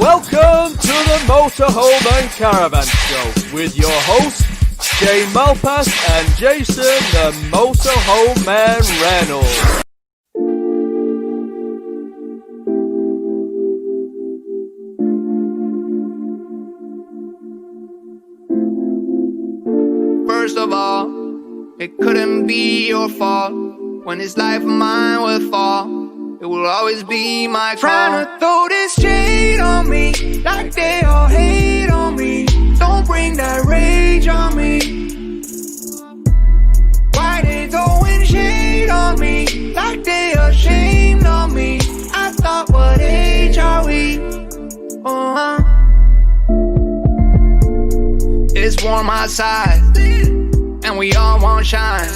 Welcome to the Motorhome and Caravan Show with your hosts, Shane Malpass and Jason the Motorhome Man Reynolds. First of all, it couldn't be your fault. When this life of mine would fall, it will always be my call. Trying to throw this shade on me, like they all hate on me. Don't bring that rage on me. Why they throwing shade on me, like they ashamed of me? I thought, what age are we? It's warm outside, and we all want shine.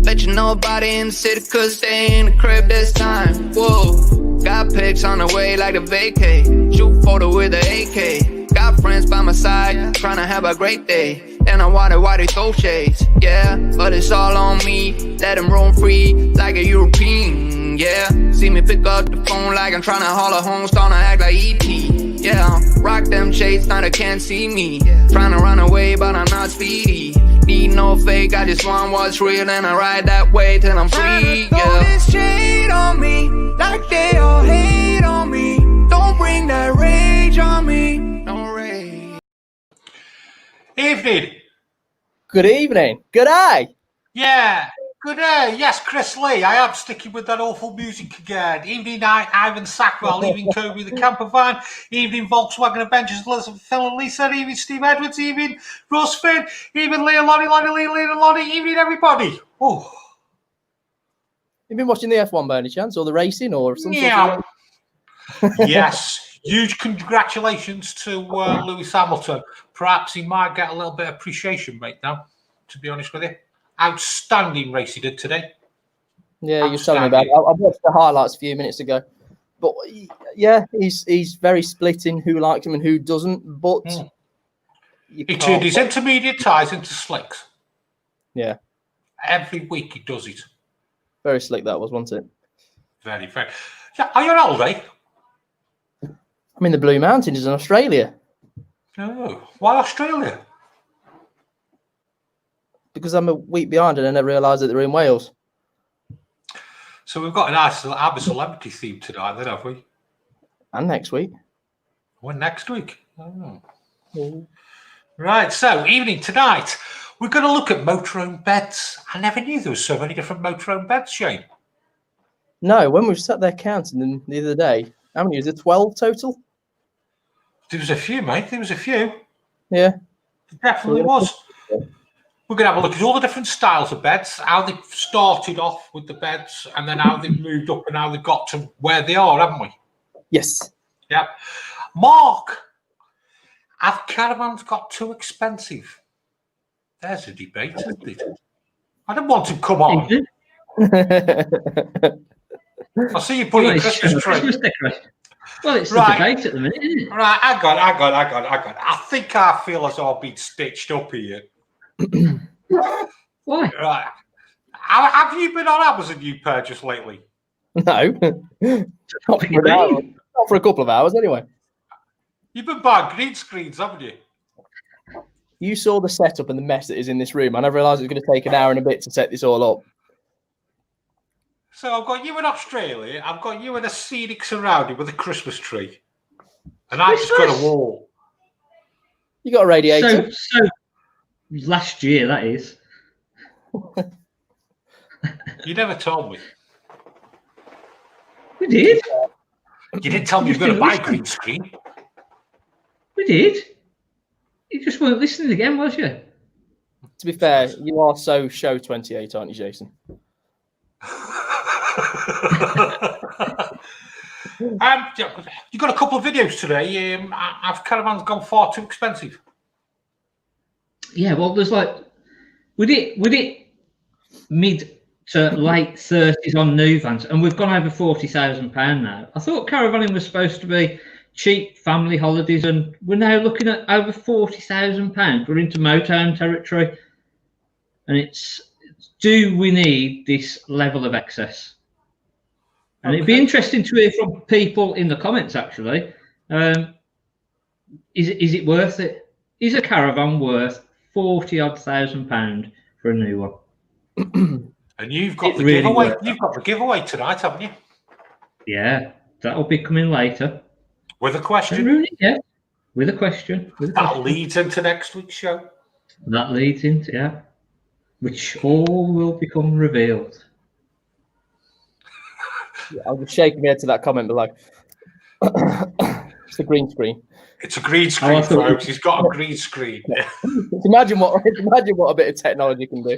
Let you know about it in the city, cause they in the crib this time. Whoa, got pics on the way like a vacay. Shoot photo with the AK. Got friends by my side, trying to have a great day. Then I wonder why they throw shades. Yeah, but it's all on me. Let them roam free like a European. Yeah, see me pick up the phone like I'm trying to haul a home, starting to act like E.T. Yeah, rock them shades, now they can't see me. Trying to run away, but I'm not speedy. Need no fake, I just want what's real, and I ride that way till I'm free. Yeah, this shade on me, like they all hate on me. Don't bring that rage on me. No rage. Evening. Good evening. Good day. Yeah. Good day. Yes, Chris Lee. I am sticking with that awful music again. Evening night, Ivan Sackwell. Evening, Toby the Campervan. Evening, Volkswagen Avengers, Elizabeth, Phil and Lisa. Evening, Steve Edwards. Evening, Russ Finn. Evening, Leah Lonnie. Evening, everybody. Oh. You been watching the F1 by any chance, or the racing, or something? Yeah. Yes. Huge congratulations to Lewis Hamilton. Perhaps he might get a little bit of appreciation, mate, now, to be honest with you. Outstanding race he did today. Yeah, you're telling me about it. I watched the highlights a few minutes ago. But, yeah, he's very split in who likes him and who doesn't. But he turned his intermediate tyres into slicks. Yeah. Every week he does it. Very slick that was, wasn't it? Very, very. Yeah, are you on holiday? I'm in the Blue Mountains in Australia. Oh, why Australia? Because I'm a week behind and I never realised that they're in Wales. So we've got a nice have a celebrity theme tonight, then, have we? And next week. When next week? Oh. Right, so evening tonight, we're going to look at motorhome beds. I never knew there were so many different motorhome beds, Shane. No, when we sat there counting them the other day, how many is it? 12 total? There was a few, mate. There was a few. Yeah. There definitely was. We're going to have a look at all the different styles of beds, how they started off with the beds, and then how they've moved up and how they got to where they are, haven't we? Yes. Yep. Mark, have caravans got too expensive? There's a debate, isn't it? I don't want to come on. I see you putting a Christmas tree. Well, it's the debate at the minute, isn't it? Right, I got it. I think I feel as though I've been stitched up here. Why? Right. Have you been on Amazon, you pair, just lately? No. Not for a couple of hours, anyway. You've been buying green screens, haven't you? You saw the setup and the mess that is in this room. I never realised it was going to take an hour and a bit to set this all up. So I've got you in Australia. I've got you in a scenic surrounding with a Christmas tree. And I've just got a wall. You got a radiator. So last year, that is. You never told me. We did. You didn't tell me you were going to buy a green screen. We did. You just weren't listening again, was you? To be fair, you are so show 28, aren't you, Jason? You got a couple of videos today. Have caravans gone far too expensive? Yeah, well, there's we did mid to late 30s on new vans, and we've gone over £40,000 now. I thought caravanning was supposed to be cheap family holidays, and we're now looking at over £40,000. We're into motorhome territory, and it's do we need this level of excess? And it'd be interesting to hear from people in the comments, actually. Is it worth it? Is a caravan worth 40,000 pound for a new one? And you've got It's the really giveaway. worth it. You've got the giveaway tonight, haven't you? Yeah, that'll be coming later. With a Don't question. ruin it yet. With a question. That leads into next week's show. That leads into, yeah. Which all will become revealed. Yeah, I'll just shake my head to that comment below. It's a green screen. It's a green screen, folks. He's got a green screen. Imagine what a bit of technology can do.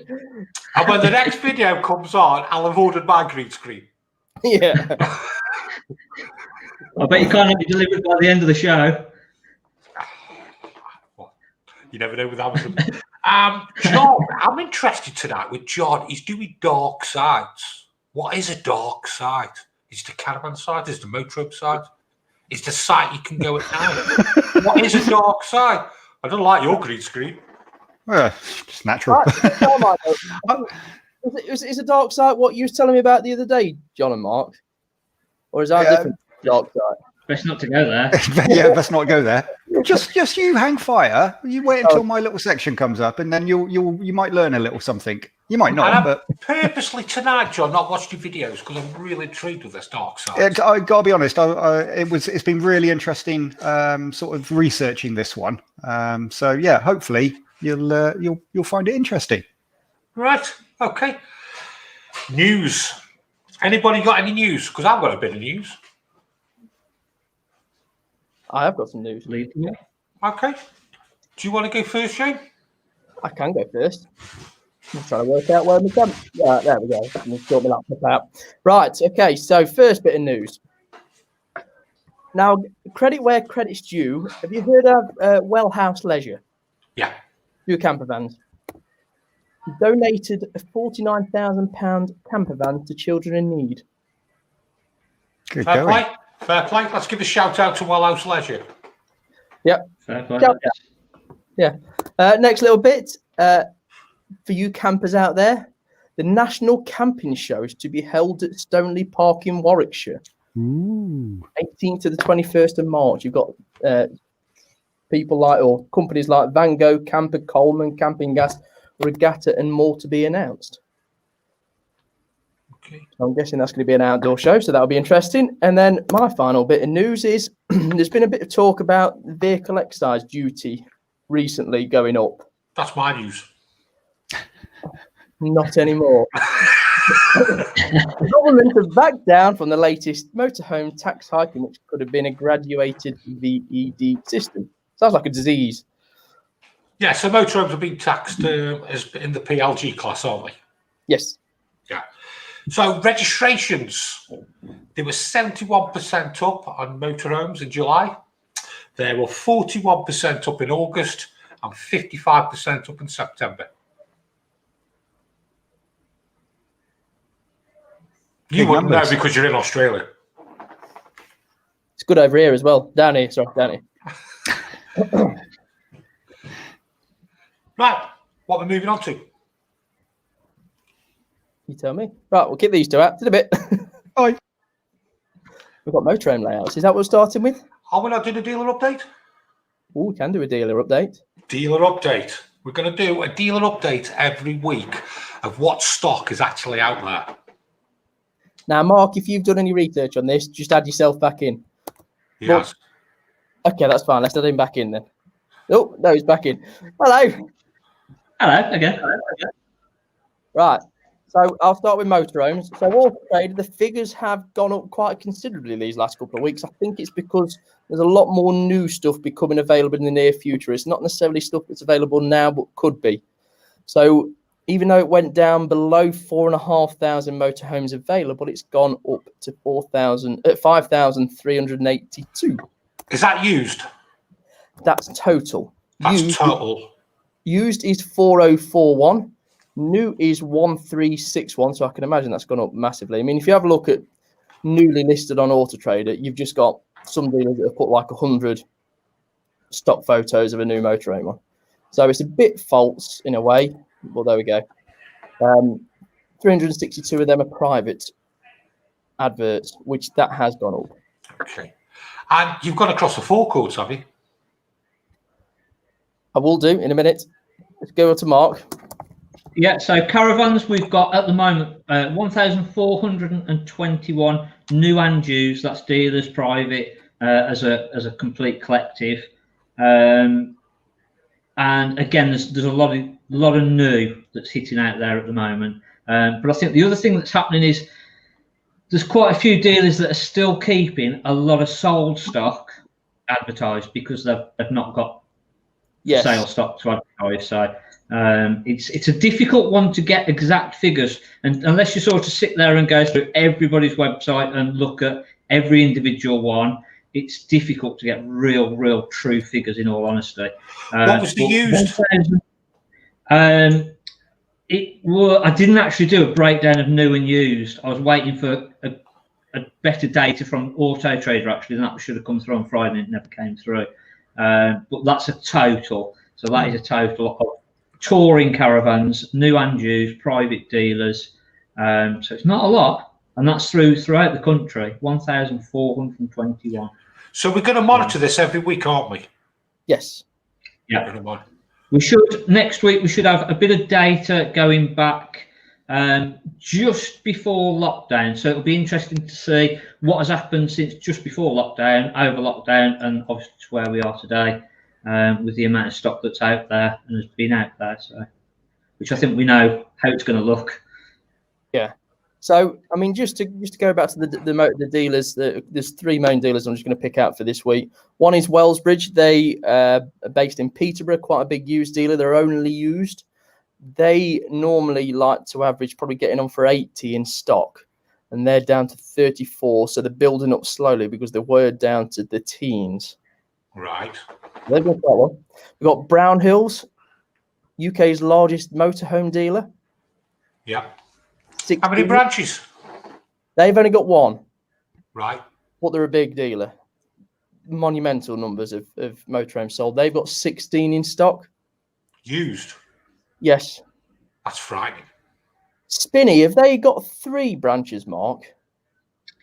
And when the next video comes on, I'll have ordered my green screen. Yeah. I bet you can't have it delivered by the end of the show. You never know with Amazon. John, I'm interested tonight with John. He's doing dark sides. What is a dark side? Is the caravan side? Is the motorhome side? Is the site you can go at night? What is a dark side? I don't like your green screen. It's natural. Is a dark side what you was telling me about the other day, John and Mark? Or is that a different dark side? Best not to go there. Yeah, let's not go there. Just you hang fire. You wait until my little section comes up, and then you might learn a little something. You might not, but purposely tonight, John, not watched your videos because I'm really intrigued with this dark side. I gotta be honest. It's been really interesting, sort of researching this one. So yeah, hopefully you'll find it interesting. Right. Okay. News. Anybody got any news? Because I've got a bit of news. I have got some news. Okay. Do you want to go first, Shane? I can go first. I'm trying to work out where we can. Yeah, there we go. Let me sort my laptop out. Right. Okay. So first bit of news. Now, credit where credit's due. Have you heard of Well House Leisure? Yeah. Your campervans. He donated a £49,000 campervan to children in need. Good Fair going. play. Fair play. Let's give a shout out to Well House Leisure. Yep. Fair play. Yeah. Next little bit for you campers out there. The National Camping Show is to be held at Stoneleigh Park in Warwickshire. Ooh. 18th to the 21st of March. You've got people like, or companies like Van Gogh, Camper, Coleman, Camping Gas, Regatta, and more to be announced. Okay. I'm guessing that's going to be an outdoor show, so that'll be interesting. And then my final bit of news is there's been a bit of talk about vehicle excise duty recently going up. That's my news. Not anymore. The government have backed down from the latest motorhome tax hike, which could have been a graduated VED system. Sounds like a disease. Yeah, so motorhomes have been taxed as in the PLG class, aren't they? Yes. Yeah. So registrations, they were 71% up on motorhomes in July. They were 41% up in August and 55% up in September. You wouldn't know because you're in Australia. It's good over here as well. Down here, sorry, down here. Right, what we're moving on to? You tell me. Right, we'll keep these two out in a bit. Bye. We've got motorhome layouts. Is that what we're starting with? Are we not doing a dealer update? Oh, we can do a dealer update. Dealer update. We're going to do a dealer update every week of what stock is actually out there. Now, Mark, if you've done any research on this, just add yourself back in. Yes. Okay, that's fine. Let's add him back in then. Oh, no, he's back in. Hello. Hello again. Right. So I'll start with motorhomes. So Auto Trader, the figures have gone up quite considerably these last couple of weeks. I think it's because there's a lot more new stuff becoming available in the near future. It's not necessarily stuff that's available now, but could be. So even though it went down below 4,500 motorhomes available, it's gone up to 5,382. Is that used? That's total. That's total. Used is 4,041. New is 1,361. So I can imagine that's gone up massively. I mean, if you have a look at newly listed on Auto Trader, you've just got some dealers that have put like 100 stock photos of a new motorhome on. So it's a bit false in a way. Well, there we go. 362 of them are private adverts, which that has gone up. Okay. And you've gone across the forecourts, have you? I will do in a minute. Let's go on to Mark. Yeah, so caravans we've got at the moment 1,421 new and used. That's dealers, private, as a complete collective. And again, there's a lot of new that's hitting out there at the moment. But I think the other thing that's happening is there's quite a few dealers that are still keeping a lot of sold stock advertised because they've not got sale stock to advertise. So it's a difficult one to get exact figures, and unless you sort of sit there and go through everybody's website and look at every individual one, it's difficult to get real true figures, in all honesty. What was the used? I didn't actually do a breakdown of new and used. I was waiting for a better data from Auto Trader, actually, and that should have come through on Friday, and it never came through. But that's a total. So that is a total of touring caravans, new and used, private dealers. So it's not a lot, and that's throughout the country, 1,421. So we're going to monitor this every week, aren't we? Yes. Yeah. We should next week. We should have a bit of data going back just before lockdown. So it'll be interesting to see what has happened since just before lockdown, over lockdown, and obviously to where we are today, with the amount of stock that's out there and has been out there. So, which I think we know how it's going to look. Yeah. So, I mean, just to go back to the dealers, there's three main dealers I'm just going to pick out for this week. One is Wellsbridge. They are based in Peterborough, quite a big used dealer. They're only used. They normally like to average probably getting on for 80 in stock, and they're down to 34. So they're building up slowly because they were down to the teens. Right. They've got that one. We've got Brown Hills, UK's largest motorhome dealer. Yeah. How many branches? They've only got one. Right. But they're a big dealer. Monumental numbers of motorhomes sold. They've got 16 in stock. Used? Yes. That's frightening. Spinney, have they got 3 branches, Mark?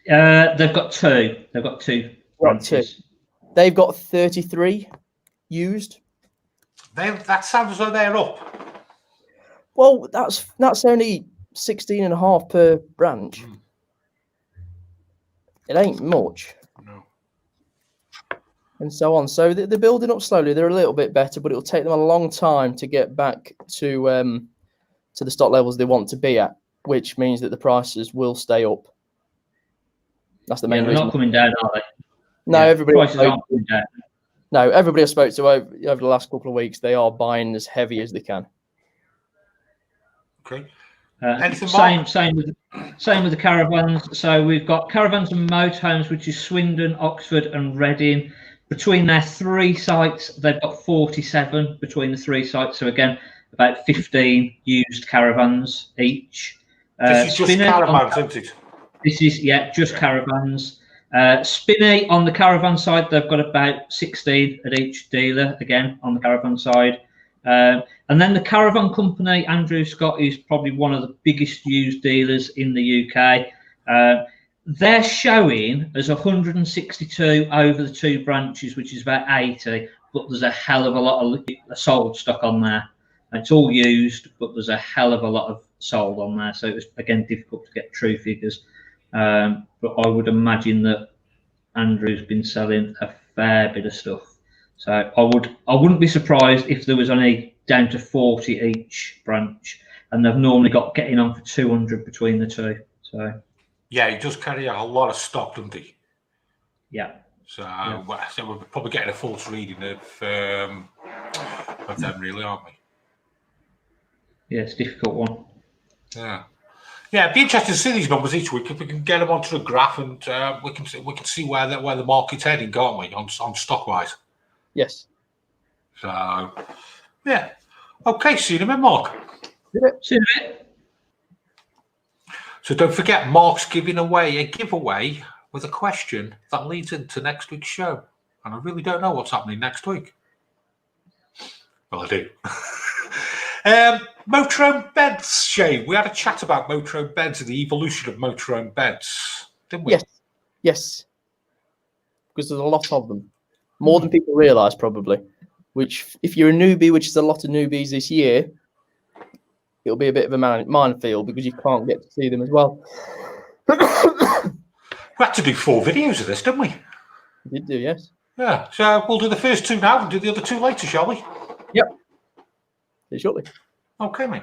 They've got 2. They've got 2 branches. They've got 33 used. That sounds as though they're up. Well, that's only 16.5 per branch. It ain't much. No. And so on. So they're building up slowly. They're a little bit better, but it'll take them a long time to get back to the stock levels they want to be at, which means that the prices will stay up. That's the main reason. They're not coming down, are they? No, everybody. Prices aren't coming down. No, everybody I spoke to over the last couple of weeks, they are buying as heavy as they can. Okay. Same with the caravans. So we've got Caravans and Motorhomes, which is Swindon, Oxford, and Reading. Between their 3 sites, they've got 47 between the 3 sites. So again, about 15 used caravans each. This is just caravans, isn't it? This is just caravans. Spinney on the caravan side, they've got about 16 at each dealer. Again on the caravan side. And then the caravan company, Andrew Scott, is probably one of the biggest used dealers in the UK. They're showing as 162 over the 2 branches, which is about 80, but there's a hell of a lot of sold stock on there. It's all used, but there's a hell of a lot of sold on there. So it's, again, difficult to get true figures. But I would imagine that Andrew's been selling a fair bit of stuff. So I wouldn't be surprised if there was only down to 40 each branch, and they've normally got getting on for 200 between the 2. So yeah, he does carry out a lot of stock, doesn't he? Yeah. So we're probably getting a false reading of them, really, aren't we? Yeah, it's a difficult one. Yeah. Yeah, it'd be interesting to see these numbers each week if we can get them onto the graph, and we can see where the market's heading, can't we, on stock wise? Yes. So yeah. Okay, see you in a minute, Mark. See you in a bit. So don't forget, Mark's giving away a giveaway with a question that leads into next week's show. And I really don't know what's happening next week. Well, I do. Motorhome Beds, Shane. We had a chat about Motorhome Beds and the evolution of Motorhome Beds, didn't we? Yes. Because there's a lot of them. More than people realise, probably. which if you're a newbie, which is a lot of newbies this year, it'll be a bit of a minefield because you can't get to see them as well. We had to do 4 videos of this, didn't we? We did do, yes. Yeah, so we'll do the first 2 now and do the other 2 later, shall we? Yep. See you shortly. Okay, mate.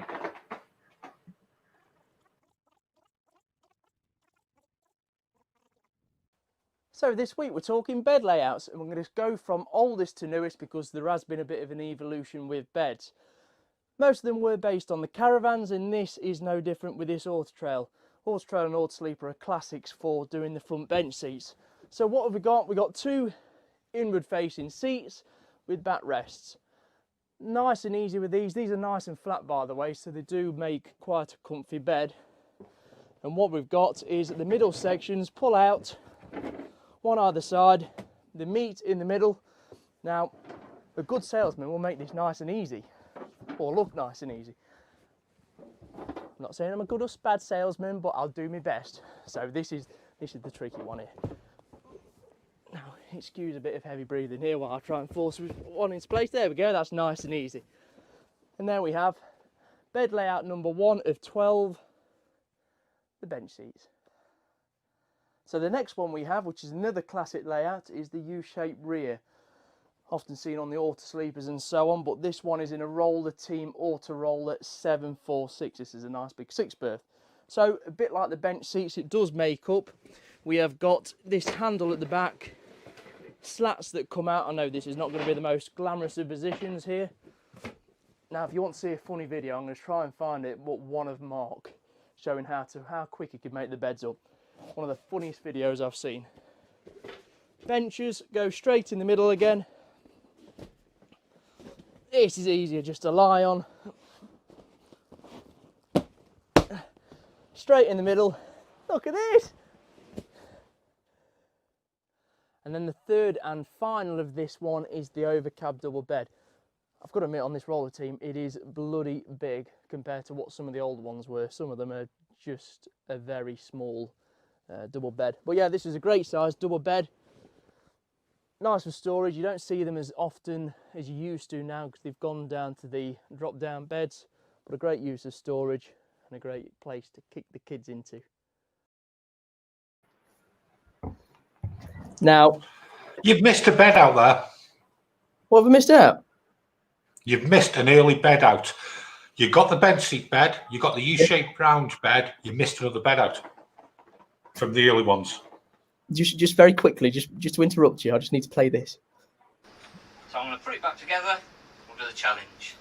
So this week we're talking bed layouts, and we're going to go from oldest to newest because there has been a bit of an evolution with beds. Most of them were based on the Caravans, and this is no different with this Auto Trail. Auto Trail and Auto Sleeper are classics for doing the front bench seats. So what have we got? We've got 2 inward facing seats with backrests. Nice and easy with these. These are nice and flat, by the way, so they do make quite a comfy bed. And what we've got is the middle sections pull out, one either side, the meat in the middle. Now, a good salesman will make this nice and easy, or look nice and easy. I'm not saying I'm a good or bad salesman, but I'll do my best. So this is the tricky one here. Now, excuse a bit of heavy breathing here while I try and force one into place. There we go, that's nice and easy. And there we have bed layout number 1 of 12, the bench seats. So the next one we have, which is another classic layout, is the U-shaped rear. Often seen on the Auto Sleepers and so on, but this one is in a Roller Team Auto Roller 746. This is a nice big 6-berth. So a bit like the bench seats, it does make up. We have got this handle at the back, slats that come out. I know this is not going to be the most glamorous of positions here. Now, if you want to see a funny video, I'm going to try and find it, but one of Mark, showing how quick he could make the beds up. One of the funniest videos I've seen. Benches go straight in the middle again. This is easier just to lie on. Straight in the middle. Look at this. And then the third and final of this one is the overcab double bed. I've got to admit, on this roller team, it is bloody big compared to what some of the old ones were. Some of them are just a very small double bed. But yeah, this is a great size double bed. Nice for storage. You don't see them as often as you used to now because they've gone down to the drop down beds, but a great use of storage and a great place to kick the kids into. Now, You've missed a bed out there. what have I missed out? You've missed an early bed out. You got the bed seat bed, you got the U-shaped round bed, you missed another bed out from the early ones. Just very quickly, just to interrupt you, I just need to play this. So I'm going to put it back together. We'll do the challenge.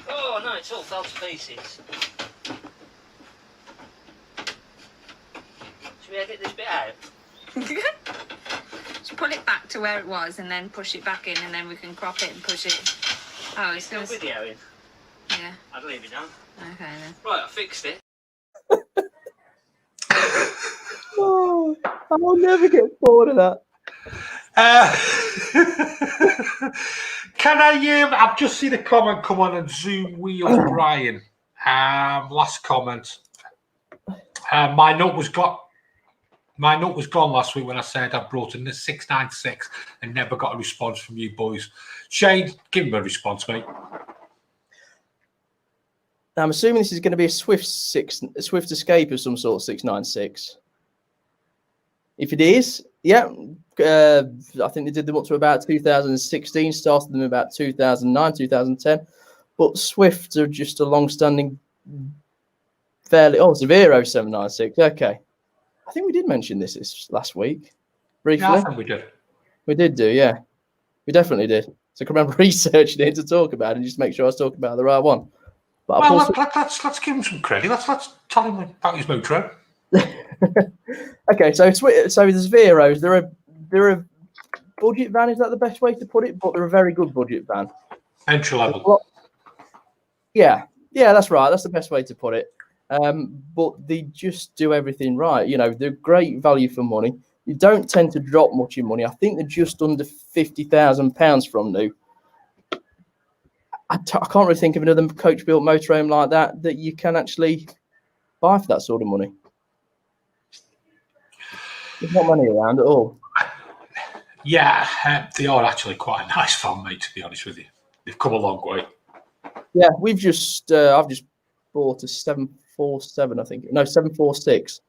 Oh no, it's all fell to pieces. Should we edit this bit out? Just pull it back to where it was and then push it back in, and then we can crop it and push it. Oh, it's Still going to... videoing. Yeah. I'd leave it down. Okay then. Right, I fixed it. Oh, I'll never get bored of that. Can I? I've just seen a comment come on Zoom Wheels Brian. Last comment. My note was gone last week when I said I brought in the 696 and never got a response from you boys. Shane, give him a response, mate. Now, I'm assuming this is going to be a Swift Escape of some sort, 696. If it is, yeah, I think they did them up to about 2016, started them about 2009, 2010. But Swifts are just a long-standing, Severo 796. Okay. I think we did mention this last week, briefly. Yeah, I think we did. We did do, yeah. We definitely did. So I can remember researching it to talk about it and just make sure I was talking about the right one. But well, let's give him some credit. Let's tell him about his motor. Okay, so there's Veros. They're a budget van. Is that the best way to put it? But they're a very good budget van. Entry level. Yeah, that's right. That's the best way to put it. But they just do everything right. You know, they're great value for money. You don't tend to drop much in money. I think they're just under £50,000 from new. I can't really think of another coach-built motorhome like that you can actually buy for that sort of money. There's not money around at all. Yeah, they are actually quite a nice van, mate, to be honest with you. They've come a long way. Yeah, I've just bought a 747, I think. No, 746.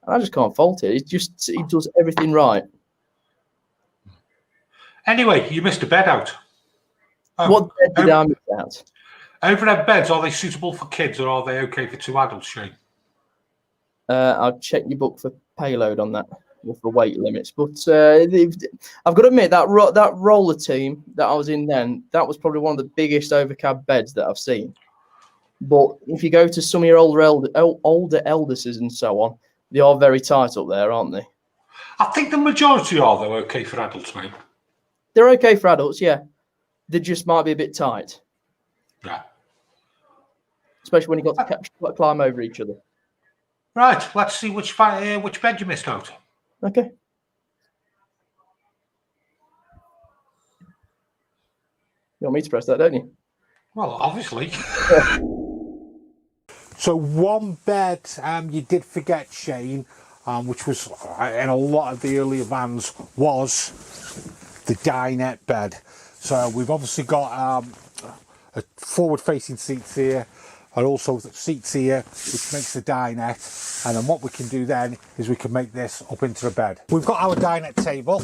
And I just can't fault it. It does everything right. Anyway, you missed a bed out. What bed did I miss out? Overhead beds, are they suitable for kids or are they okay for 2 adults, Shane? I'll check your book for payload on that, or for weight limits. But I've got to admit, that roller team that I was in then, that was probably one of the biggest overcab beds that I've seen. But if you go to some of your older Eldises and so on, they are very tight up there, aren't they? I think the majority are, though, okay for adults, mate. They're okay for adults, yeah. They just might be a bit tight. Yeah. Especially when you've got to climb over each other. Right, let's see which bed you missed out. Okay. You want me to press that, don't you? Well, obviously. So one bed you did forget, Shane, which was in a lot of the earlier vans, was the dinette bed. So we've obviously got a forward-facing seats here, and also seats here, which makes the dinette. And then what we can do then is we can make this up into a bed. We've got our dinette table,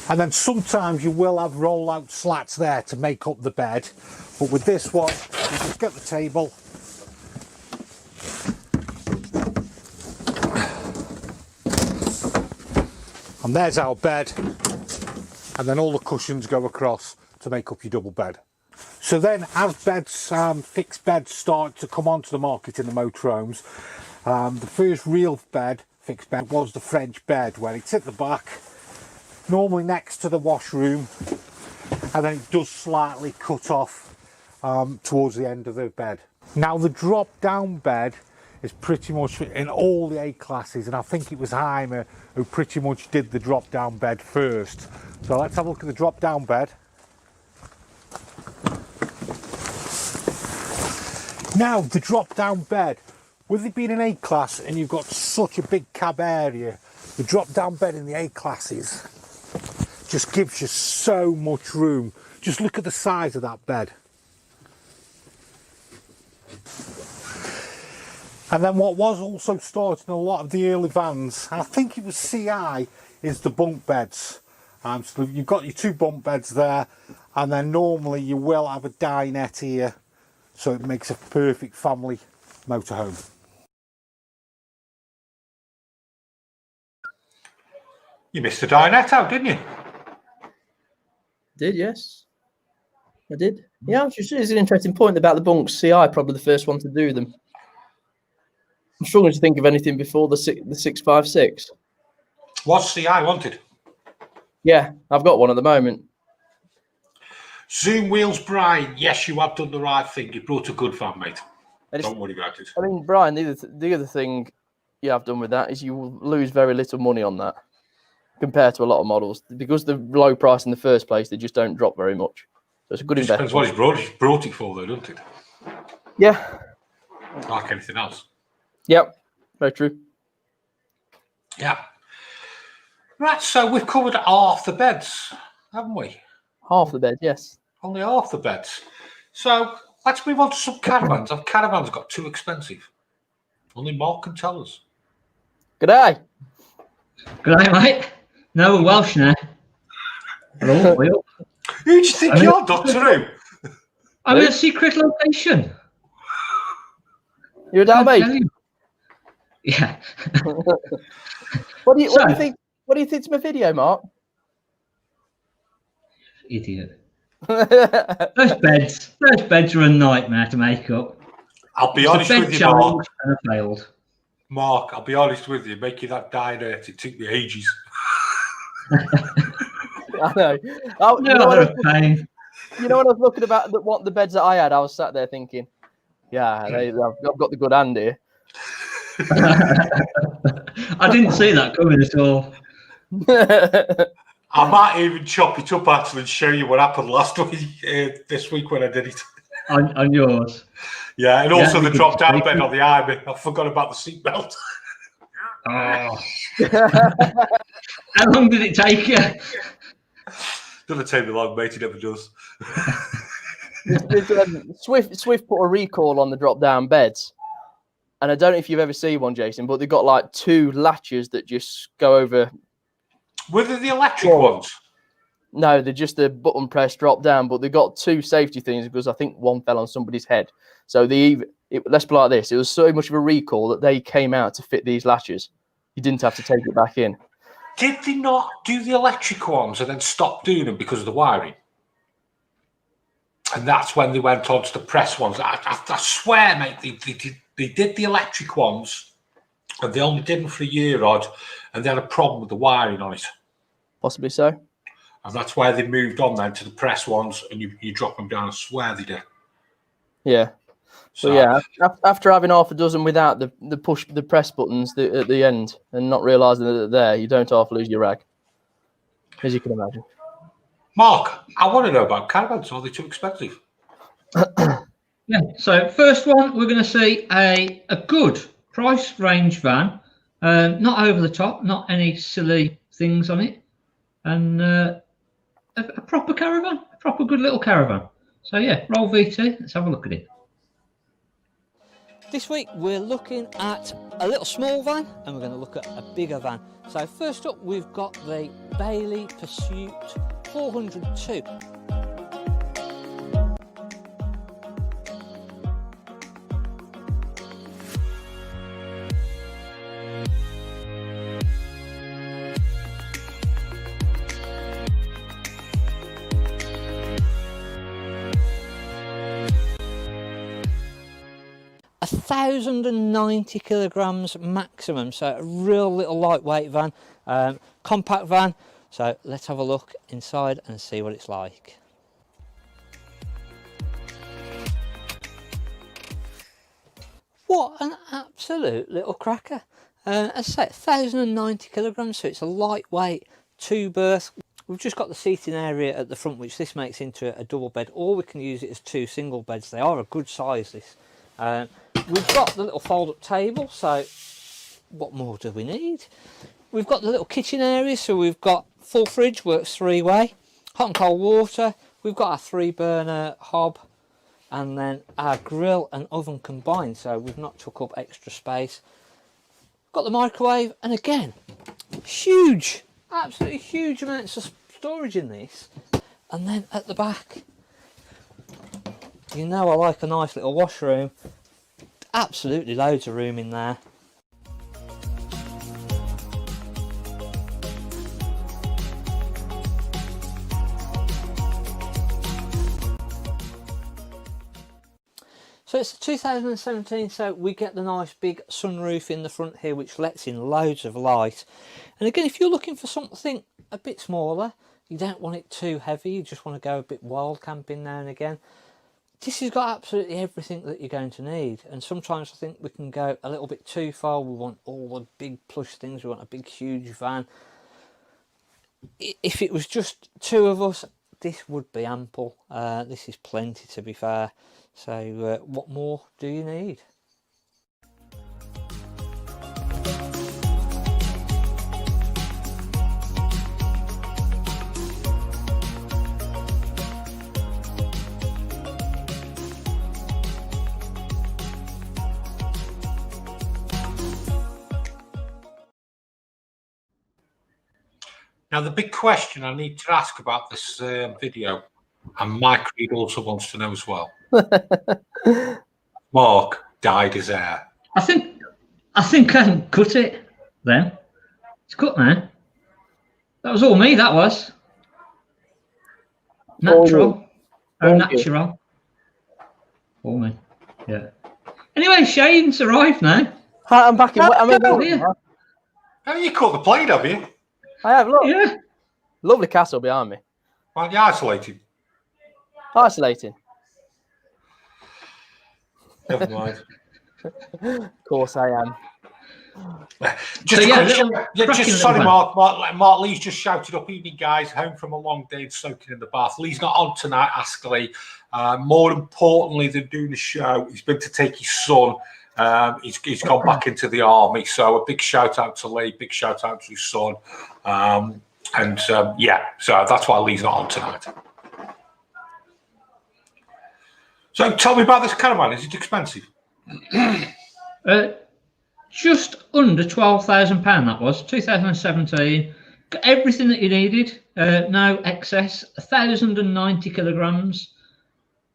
and then sometimes you will have roll-out slats there to make up the bed. But with this one, you just get the table, and there's our bed, and then all the cushions go across to make up your double bed. So then as beds, fixed beds start to come onto the market in the motorhomes, the first real fixed bed was the French bed, where it's at the back, normally next to the washroom, and then it does slightly cut off towards the end of the bed. Now the drop down bed is pretty much in all the A classes, and I think it was Heimer who pretty much did the drop down bed first. So let's have a look at the drop down bed. Now the drop down bed, with it being an A class and you've got such a big cab area, the drop down bed in the A classes just gives you so much room. Just look at the size of that bed. And then what was also started in a lot of the early vans, I think it was CI, is the bunk beds. So you've got your 2 bunk beds there, and then normally you will have a dinette here, so it makes a perfect family motorhome. You missed the dinette out, didn't you? Did, yes. I did. Yeah, it's an interesting point about the bunks. CI probably the first one to do them. I'm struggling to think of anything before the 656. What's CI wanted? Yeah, I've got one at the moment. Zoom Wheels Brian, yes, you have done the right thing. You brought a good van, mate. Don't worry about it. I mean, Brian, the other thing you have done with that is you will lose very little money on that compared to a lot of models. Because the low price in the first place, they just don't drop very much. So it's a good investment. Depends what he's brought. He's brought it for, though, doesn't it? Yeah. Like anything else. Yep, very true. Yeah. Right, so we've covered half the beds, haven't we? Half the bed, yes. Only half the beds. So let's move on to some caravans. Have caravans got too expensive? Only Mark can tell us. Good day. Good day, mate. No, we're Welsh now. Hello, Will. Who do you think you are, Doctor Who? I'm in a secret location. You're a Dalmatian? Yeah. What do you think? What do you think to my video, Mark? Idiot. Those beds are a nightmare to make up. I'll be honest with you, Mark. And I failed. Mark, I'll be honest with you. Making that dinette, it took me ages. I know. You know when I was looking about what the beds that I had, I was sat there thinking, yeah, I've got the good hand here. I didn't see that coming at all. I might even chop it up actually and show you what happened last week, this week when I did it. on yours. Yeah, and also the you drop down could- bed on the Army. I forgot about the seatbelt. Oh. How long did it take you? Doesn't take me long, mate. It never does. Swift put a recall on the drop down beds. And I don't know if you've ever seen one, Jason, but they've got like 2 latches that just go over. Were they the electric ones? No, they're just the button press drop down, but they've got 2 safety things because I think one fell on somebody's head. So let's put it like this. It was so much of a recall that they came out to fit these latches. You didn't have to take it back in. Did they not do the electric ones and then stop doing them because of the wiring? And that's when they went on to the press ones. I swear, mate, they did the electric ones and they only did them for a year odd and they had a problem with the wiring on it. Possibly so. And that's why they moved on then to the press ones and you drop them down. I swear they did. Yeah. So yeah, after having half a dozen without the press buttons at the end and not realising that they're there, you don't half lose your rag, as you can imagine. Mark, I want to know about caravans. Are they too expensive? Yeah. So first one, we're going to see a good price range van, not over the top, not any silly things on it, and a proper caravan, a proper good little caravan. So yeah, roll VT. Let's have a look at it. This week we're looking at a little small van and we're going to look at a bigger van. So first up we've got the Bailey Pursuit 402. 1,090 kilograms maximum, so a real little lightweight van, compact van. So let's have a look inside and see what it's like. What an absolute little cracker. As I say, 1,090 kilograms, so it's a lightweight 2-berth. We've just got the seating area at the front, which this makes into a double bed, or we can use it as 2 single beds. They are a good size, this. We've got the little fold-up table, so what more do we need? We've got the little kitchen area, so we've got full fridge, works 3-way, hot and cold water. We've got our 3-burner hob, and then our grill and oven combined, so we've not took up extra space. Got the microwave, and again, huge, absolutely huge amounts of storage in this. And then at the back, you know I like a nice little washroom. Absolutely loads of room in there. So it's 2017, so we get the nice big sunroof in the front here, which lets in loads of light. And again, if you're looking for something a bit smaller, you don't want it too heavy, you just want to go a bit wild camping now and again, this has got absolutely everything that you're going to need. And sometimes I think we can go a little bit too far. We want all the big plush things, we want a big huge van. If it was just 2 of us, this would be ample. This is plenty, to be fair. So what more do you need? Now, the big question I need to ask about this video, and Mike Reed also wants to know as well. Mark dyed his hair. I think I can cut it then. It's cut now. That was all me, that was. Natural. Natural. All me. Yeah. Anyway, Shane's arrived now. Hi, I'm back in. Oh, you cut the plane, have you? I have, look. Yeah. Lovely castle behind me. Aren't you isolated? Isolating. Never mind. Of course I am. Just So, a yeah, quick little shout- cracking just sorry, little Mark Lee's just shouted up, evening guys, home from a long day and soaking in the bath. Lee's not on tonight, ask Lee. More importantly than doing the show, he's been to take his son. He's gone back into the army. So a big shout out to Lee, big shout out to his son. Yeah, so that's why Lee's not on tonight. So tell me about this caravan. Is it expensive? Just under £12,000 that was, 2017. Got everything that you needed, no excess, 1,090 kilograms.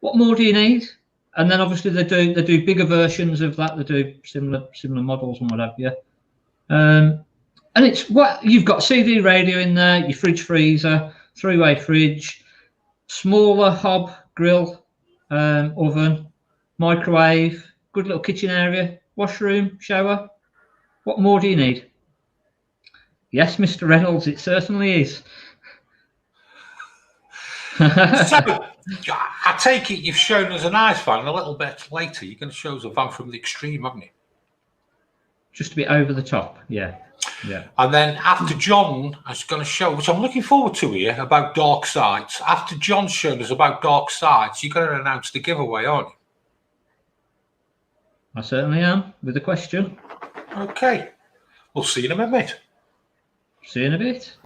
What more do you need? And then obviously they do bigger versions of that. They do similar models and what have you. And it's what you've got: CD radio in there, your fridge freezer, 3-way fridge, smaller hob grill, oven, microwave, good little kitchen area, washroom, shower. What more do you need? Yes, Mr. Reynolds, it certainly is. So, I take it you've shown us an ice van, and a little bit later you're going to show us a van from the extreme, haven't you? Just a bit over the top, yeah. And then after John is going to show, which I'm looking forward to here, about dark sites. After John's shown us about dark sites, you're going to announce the giveaway, aren't you? I certainly am, with a question. Okay. We'll see you in a minute. See you in a bit.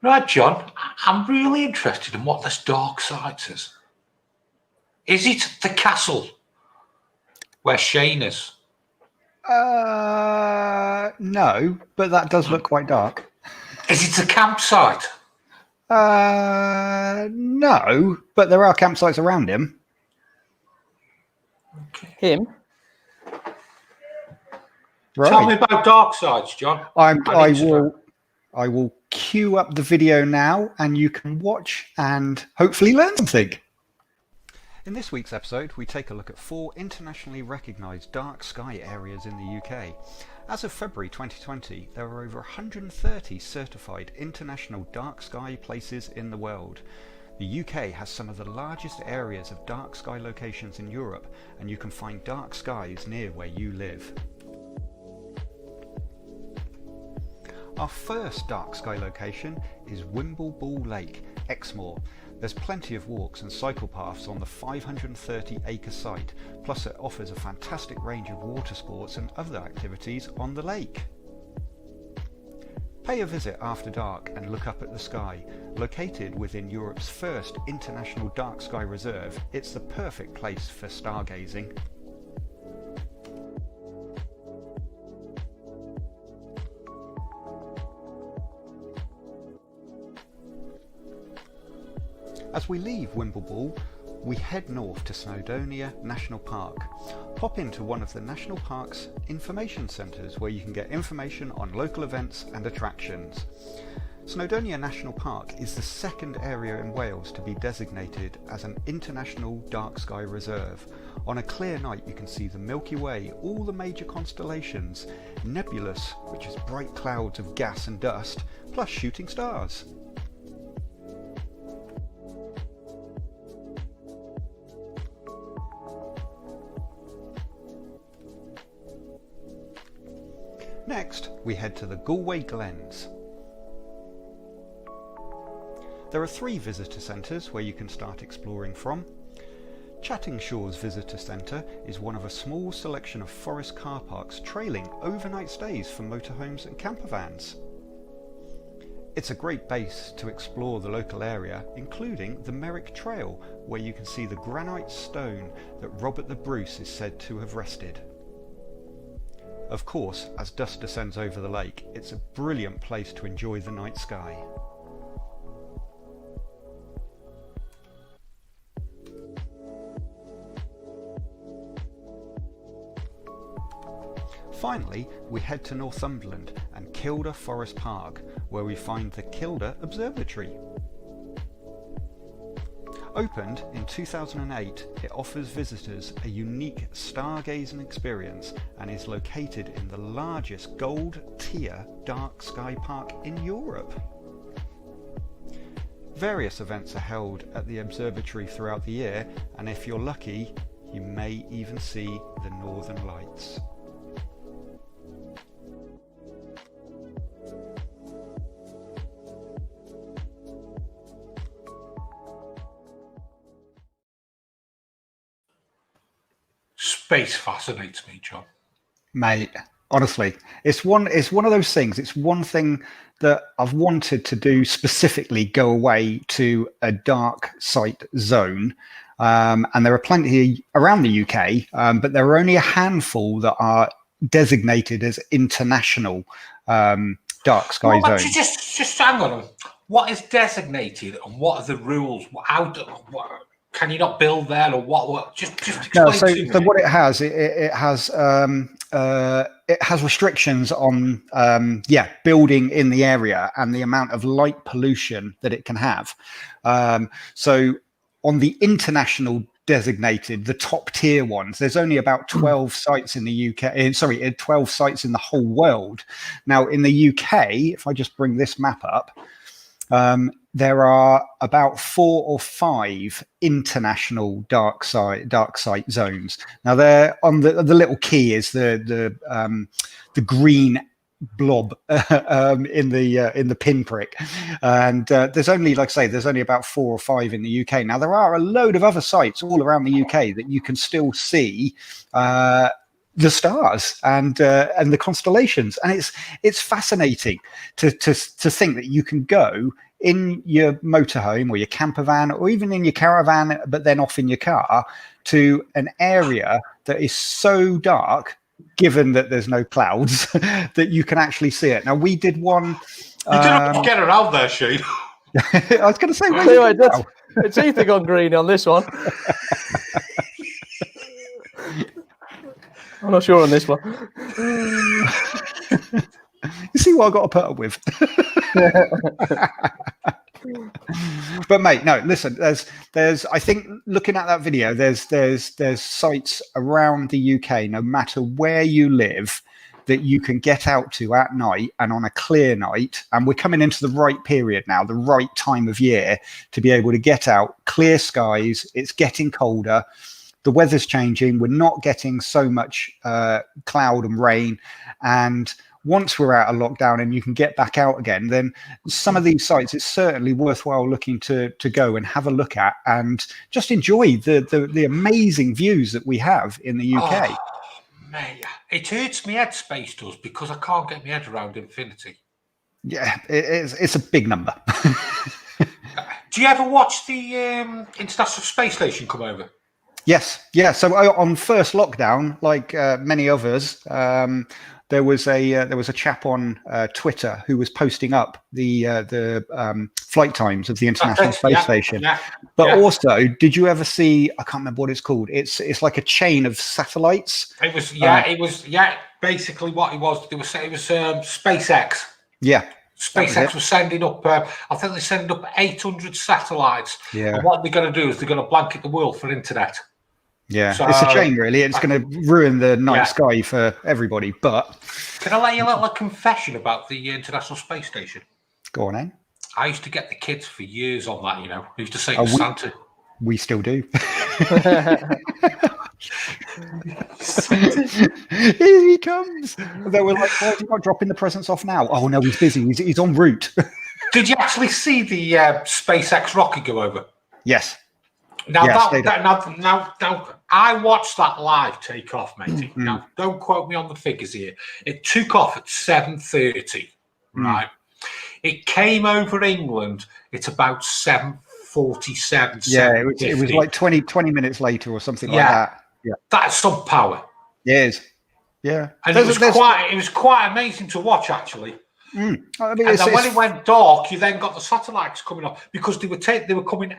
Right, John, I'm really interested in what this dark site is. Is it the castle where Shane is? No, but that does look quite dark. Is it a campsite? No, but there are campsites around him. Okay. Him? Right. Tell me about dark sites, John. I will queue up the video now, and you can watch and hopefully learn something. In this week's episode, we take a look at 4 internationally recognised dark sky areas in the UK. As of February 2020, there are over 130 certified international dark sky places in the world. The UK has some of the largest areas of dark sky locations in Europe, and you can find dark skies near where you live. Our first dark sky location is Wimbleball Lake, Exmoor. There's plenty of walks and cycle paths on the 530-acre site, plus it offers a fantastic range of water sports and other activities on the lake. Pay a visit after dark and look up at the sky. Located within Europe's first international dark sky reserve, it's the perfect place for stargazing. As we leave Wimbleball, we head north to Snowdonia National Park. Pop into one of the National Park's information centres where you can get information on local events and attractions. Snowdonia National Park is the second area in Wales to be designated as an international dark sky reserve. On a clear night you can see the Milky Way, all the major constellations, nebulous, which is bright clouds of gas and dust, plus shooting stars. Next, we head to the Galway Glens. There are 3 visitor centres where you can start exploring from. Chatting Shores Visitor Centre is one of a small selection of forest car parks trailing overnight stays for motorhomes and campervans. It's a great base to explore the local area, including the Merrick Trail, where you can see the granite stone that Robert the Bruce is said to have rested. Of course, as dusk descends over the lake, it's a brilliant place to enjoy the night sky. Finally, we head to Northumberland and Kilda Forest Park, where we find the Kilda Observatory. Opened in 2008, it offers visitors a unique stargazing experience and is located in the largest gold tier dark sky park in Europe. Various events are held at the observatory throughout the year, and if you're lucky, You may even see the northern lights. Space fascinates me, John. Mate, honestly, it's one of those things. It's one thing that I've wanted to do specifically, go away to a dark site zone. And there are plenty around the UK, but there are only a handful that are designated as international dark sky zones. Just hang on. What is designated and what are the rules? Can you not build there, or what? Just explain to me. So what it has, it has restrictions on building in the area and the amount of light pollution that it can have. So on the international designated, the top tier ones, there's only about 12 sites in the UK. 12 sites in the whole world. Now in the UK, if I just bring this map up. There are about 4 or 5 international dark site zones. Now, they're on the little key is the green blob in the pinprick, and there's only, like I say, there's only about 4 or 5 in the UK. Now, there are a load of other sites all around the UK that you can still see the stars and the constellations, and it's fascinating to think that you can go in your motorhome or your campervan or even in your caravan, but then off in your car to an area that is so dark, given that there's no clouds, that you can actually see it. Now, we did one. You didn't have to get around there, Shane. I was going to say, it's either gone green on this one. I'm not sure on this one. You see what I got to put up with. But mate, no, listen, there's I think looking at that video, there's sites around the UK, no matter where you live, that you can get out to at night and on a clear night. And we're coming into the right period now, the right time of year to be able to get out, clear skies. It's getting colder. The weather's changing. We're not getting so much cloud and rain. And once we're out of lockdown and you can get back out again, then some of these sites, it's certainly worthwhile looking to go and have a look at and just enjoy the amazing views that we have in the UK. Oh, mate, it hurts my head, space does, because I can't get my head around infinity. Yeah, it's a big number. Do you ever watch the International Space Station come over? Yes, yeah. So on first lockdown, like many others, there was a chap on Twitter who was posting up the flight times of the International Space Station. Yeah, but also, did you ever see? I can't remember what it's called. It's like a chain of satellites. It was basically what it was. It was SpaceX. Yeah. SpaceX was sending up, I think they're sending up 800 satellites. Yeah. And what they're going to do is they're going to blanket the world for internet. Yeah, so, it's a shame, really. It's going to ruin the night sky for everybody. But can I let you a little confession about the International Space Station? Go on, eh? I used to get the kids for years on that. You know, I used to say to Santa. We still do. Here he comes. They were like, "Why are you not dropping the presents off now?" Oh no, he's busy. He's en route. Did you actually see the SpaceX rocket go over? Yes. Now, now, I watched that live take off, matey. Now, don't quote me on the figures here. It took off at 7:30, right? It came over England. It's about 7:47. Yeah, it was like 20 minutes later or something like that. Yeah, that's some power. Yes. Yeah, and it was quite amazing to watch, actually. I mean, and then when it went dark, you then got the satellites coming off because they were going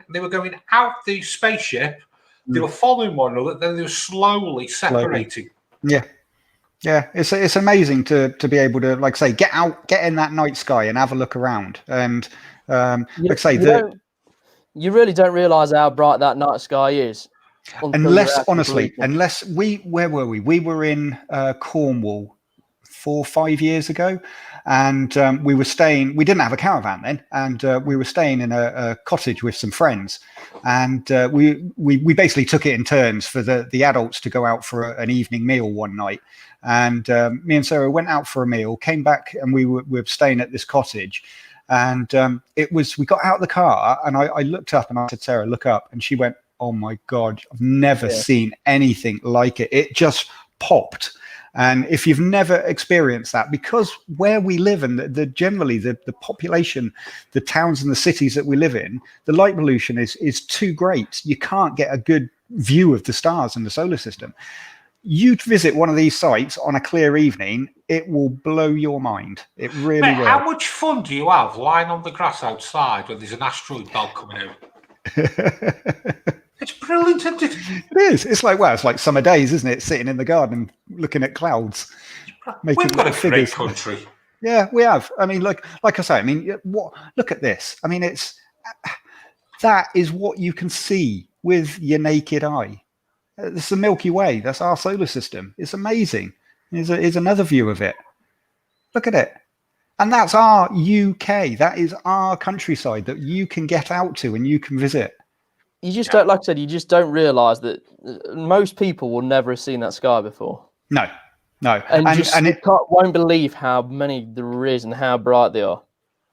out the spaceship. They were following one another, then they were slowly separating. Yeah, it's amazing to be able to, like say, get in that night sky and have a look around. And like say, you really don't realise how bright that night sky is. Unless where were we? We were in Cornwall 4 or 5 years ago, and we didn't have a caravan then, and we were staying in a cottage with some friends, and we basically took it in turns for the adults to go out for an evening meal one night. And me and Sarah went out for a meal, came back, and we were staying at this cottage. And we got out of the car, and I looked up and I said, Sarah, look up. And she went, oh my God, I've never seen anything like it. It just popped. And if you've never experienced that, because where we live and generally the population, the towns and the cities that we live in, the light pollution is too great. You can't get a good view of the stars and the solar system. You visit one of these sites on a clear evening, it will blow your mind. It really will. How much fun do you have lying on the grass outside when there's an asteroid belt coming out? It's brilliant, isn't it? It is. It's like summer days, isn't it? Sitting in the garden, looking at clouds. We've got a great country. Yeah, we have. I mean, like I say, I mean, look at this. I mean, that is what you can see with your naked eye. It's the Milky Way. That's our solar system. It's amazing. Here's another view of it. Look at it. And that's our UK. That is our countryside that you can get out to and you can visit. You just don't, like I said, you just don't realise that most people will never have seen that sky before. No. And won't believe how many there is and how bright they are.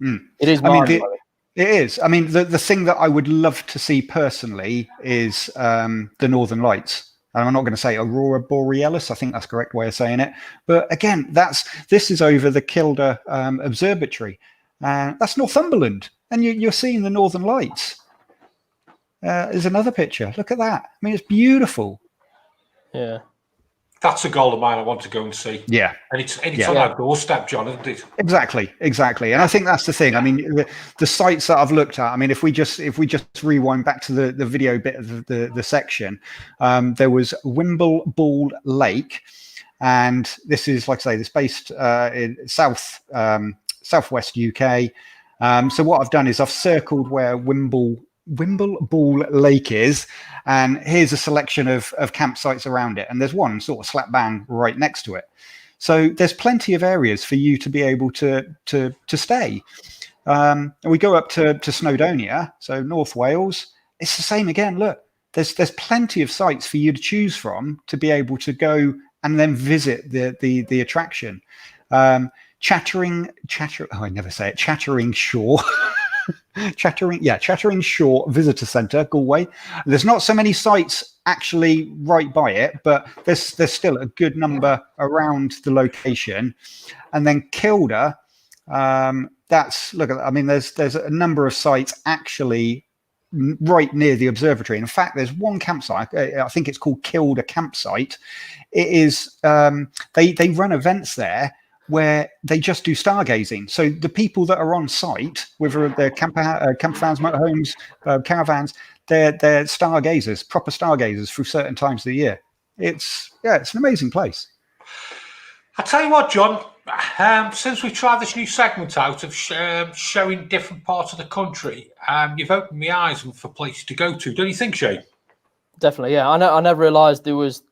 It is mind-blowing. It is. I mean, the thing that I would love to see personally is the Northern Lights. And I'm not going to say Aurora Borealis. I think that's the correct way of saying it. But again, this is over the Kilda Observatory. That's Northumberland. And you're seeing the Northern Lights. There's another picture. Look at that. I mean, it's beautiful. Yeah. That's a goal of mine I want to go and see. Yeah. And it's on our doorstep, John, isn't it? Exactly. And I think that's the thing. I mean, the sites that I've looked at, I mean, if we just rewind back to the video bit of the section, there was Wimble Lake, and this is, like I say, this based in southwest UK. So what I've done is I've circled where Wimble Lake is, and here's a selection of campsites around it, and there's one sort of slap bang right next to it. So there's plenty of areas for you to be able to stay. And we go up to Snowdonia, so North Wales. It's the same again. Look, there's plenty of sites for you to choose from to be able to go and then visit the attraction. Chattering Shore. Chattering Shore Visitor Centre, Galway. There's not so many sites actually right by it, but there's still a good number around the location. And then Kilda, there's a number of sites actually right near the observatory. In fact, there's one campsite, I think it's called Kilda Campsite. It is they run events there where they just do stargazing. So the people that are on site, whether they're campervans, motorhomes, caravans, they're stargazers, proper stargazers through certain times of the year. It's an amazing place. I tell you what, John, since we tried this new segment out of showing different parts of the country, you've opened my eyes for places to go to. Don't you think, Shane? Definitely, yeah. I never realised there was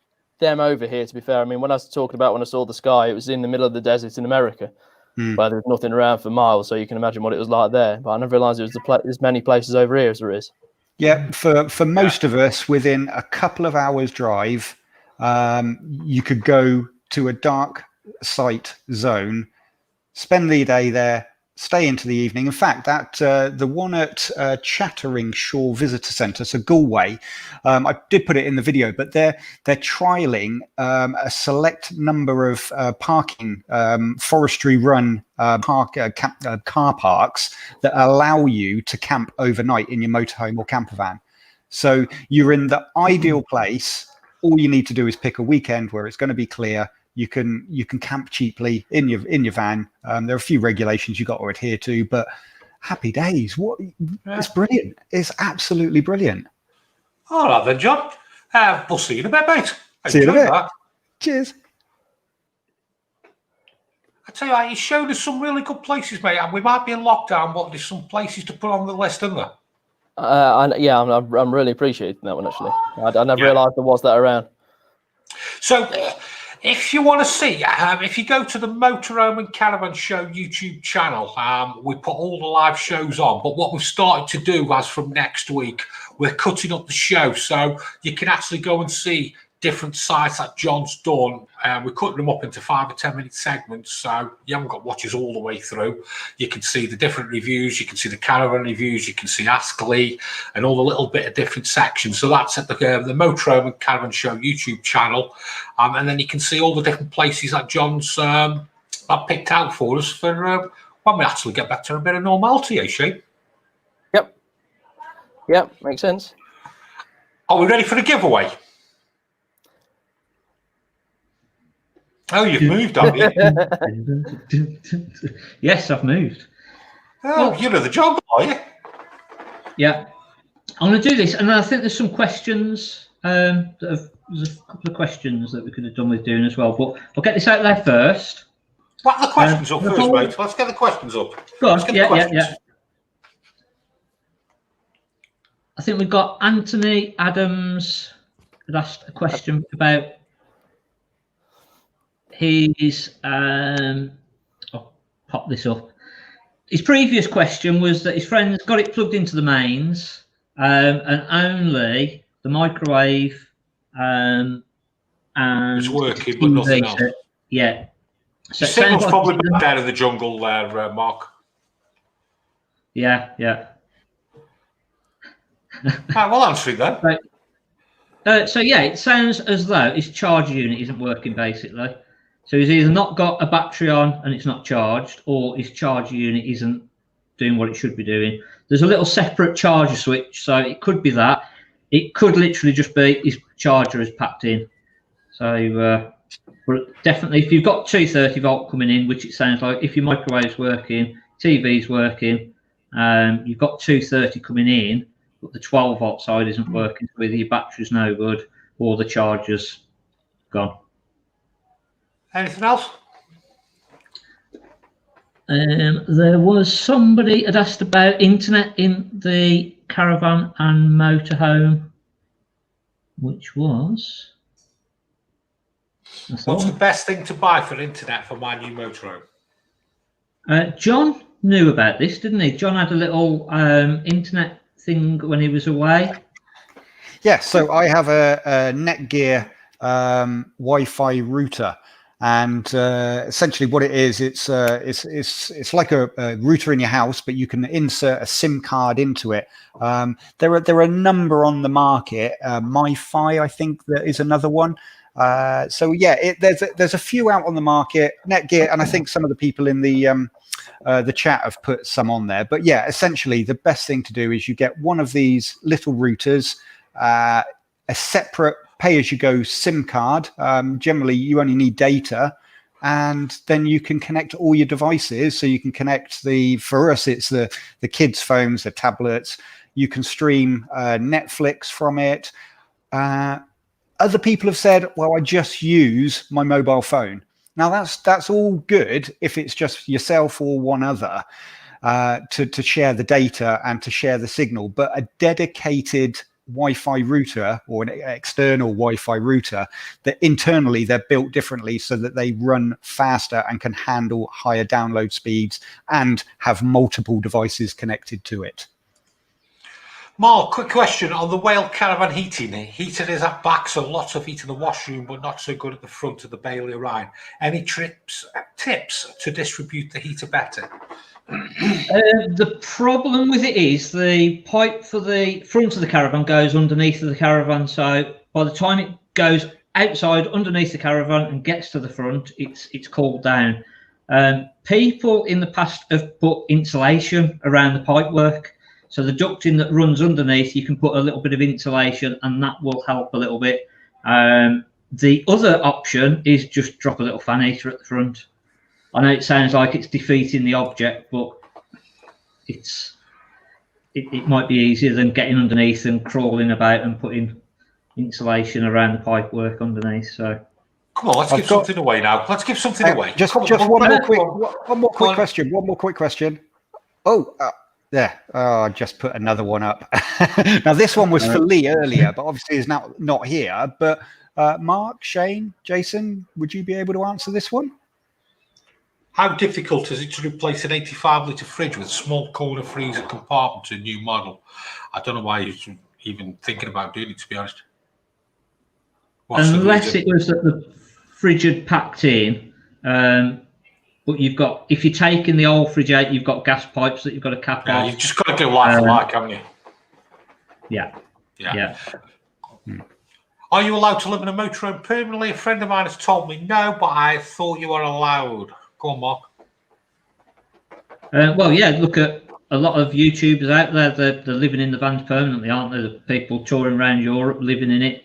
them over here, to be fair. I mean, when I was talking about when I saw the sky, it was in the middle of the desert in America, where there was nothing around for miles, so you can imagine what it was like there. But I never realised there was as many places over here as there is. Yeah, for most of us, within a couple of hours drive, you could go to a dark site zone, spend the day there, stay into the evening. In fact, that the one at Chattering Shore Visitor Centre, so Galway, I did put it in the video, but they're trialling a select number of parking forestry run car parks that allow you to camp overnight in your motorhome or campervan. So you're in the ideal place. All you need to do is pick a weekend where it's going to be clear. You can camp cheaply in your van. There are a few regulations you got to adhere to, but happy days. It's brilliant. It's absolutely brilliant. All right then, John. We'll see you in a bit, mate. See you in a bit. Cheers. I tell you what, you showed us some really good places, mate, and we might be in lockdown, but there's some places to put on the list, isn't there? I'm really appreciating that one, actually. I never realised there was that around. So, If you want to see, if you go to the Motorhome and Caravan Show YouTube channel, we put all the live shows on. But what we've started to do, as from next week, we're cutting up the show so you can actually go and see different sites that John's done. We're cutting them up into 5 or 10 minute segments, so you haven't got to watch us all the way through. You can see the different reviews, you can see the caravan reviews, you can see Ask Lee and all the little bit of different sections. So that's at the Motorhome and Caravan Show YouTube channel, and then you can see all the different places that John's picked out for us for when we actually get back to a bit of normality, eh, Shane? Yep, makes sense. Are we ready for the giveaway? Oh, you've moved, haven't you? Yes, I've moved. Oh, you know the job, are you? Yeah. I'm going to do this, and I think there's some questions. There's a couple of questions that we could have done with doing as well, but I'll get this out there first. What are the questions up first, mate? Let's get the questions up. Go on. Yeah. I think we've got Anthony Adams had asked a question about his. I'll pop this up. His previous question was that his friend's got it plugged into the mains, and only the microwave and it's working, but nothing else. Yeah. So the signal's probably back down in the jungle there, Mark. Yeah. Right, we'll answer it then. Right. So yeah, it sounds as though his charger unit isn't working basically. So he's either not got a battery on and it's not charged, or his charger unit isn't doing what it should be doing. There's a little separate charger switch, so it could be that. It could literally just be his charger is packed in. So, but definitely, if you've got 230 volt coming in, which it sounds like, if your microwave's working, TV's working, you've got 230 coming in, but the 12 volt side isn't working, so either your battery's no good or the charger's gone. Anything else? There was somebody had asked about internet in the caravan and motorhome, which was. What's the best thing to buy for internet for my new motorhome? John knew about this, didn't he? John had a little internet thing when he was away. Yeah, so I have a Netgear Wi-Fi router. And essentially, what it is, it's like a router in your house, but you can insert a SIM card into it. There are a number on the market. MiFi, I think, that is another one. So yeah, there's a few out on the market. Netgear, and I think some of the people in the chat have put some on there. But yeah, essentially, the best thing to do is you get one of these little routers, a separate pay-as-you-go SIM card. Generally, you only need data, and then you can connect all your devices. So you can connect for us, it's the kids' phones, the tablets. You can stream Netflix from it. Other people have said, well, I just use my mobile phone. Now, that's all good if it's just yourself or one other to share the data and to share the signal. But a dedicated Wi-Fi router or an external Wi-Fi router, that internally they're built differently so that they run faster and can handle higher download speeds and have multiple devices connected to it. Mark, quick question on the Whale Caravan heating. Heating is at back, so lots of heat in the washroom, but not so good at the front of the Bailey Rhine. Any tips to distribute the heater better? The problem with it is the pipe for the front of the caravan goes underneath of the caravan, so by the time it goes outside underneath the caravan and gets to the front, it's cooled down. People in the past have put insulation around the pipework, so the ducting that runs underneath, you can put a little bit of insulation and that will help a little bit. The other option is just drop a little fan heater at the front. I know it sounds like it's defeating the object, but it might be easier than getting underneath and crawling about and putting insulation around the pipework underneath. So, come on, let's give something away now. Let's give something away. Just one more quick question. One more quick question. Oh, there. Oh, I just put another one up. Now, this one was for Lee earlier, but obviously is now not here. But Mark, Shane, Jason, would you be able to answer this one? How difficult is it to replace an 85-litre fridge with a small corner freezer compartment to a new model? I don't know why you're even thinking about doing it, to be honest. Unless it was that the fridge had packed in, but you've got, if you're taking the old fridge out, you've got gas pipes that you've got to cap off. You've just got to do like for like, haven't you? Yeah. Are you allowed to live in a motorhome permanently? A friend of mine has told me no, but I thought you were allowed. Go on, Mark. Well, yeah, look at a lot of YouTubers out there, they're living in the vans permanently, aren't they? The people touring around Europe living in it.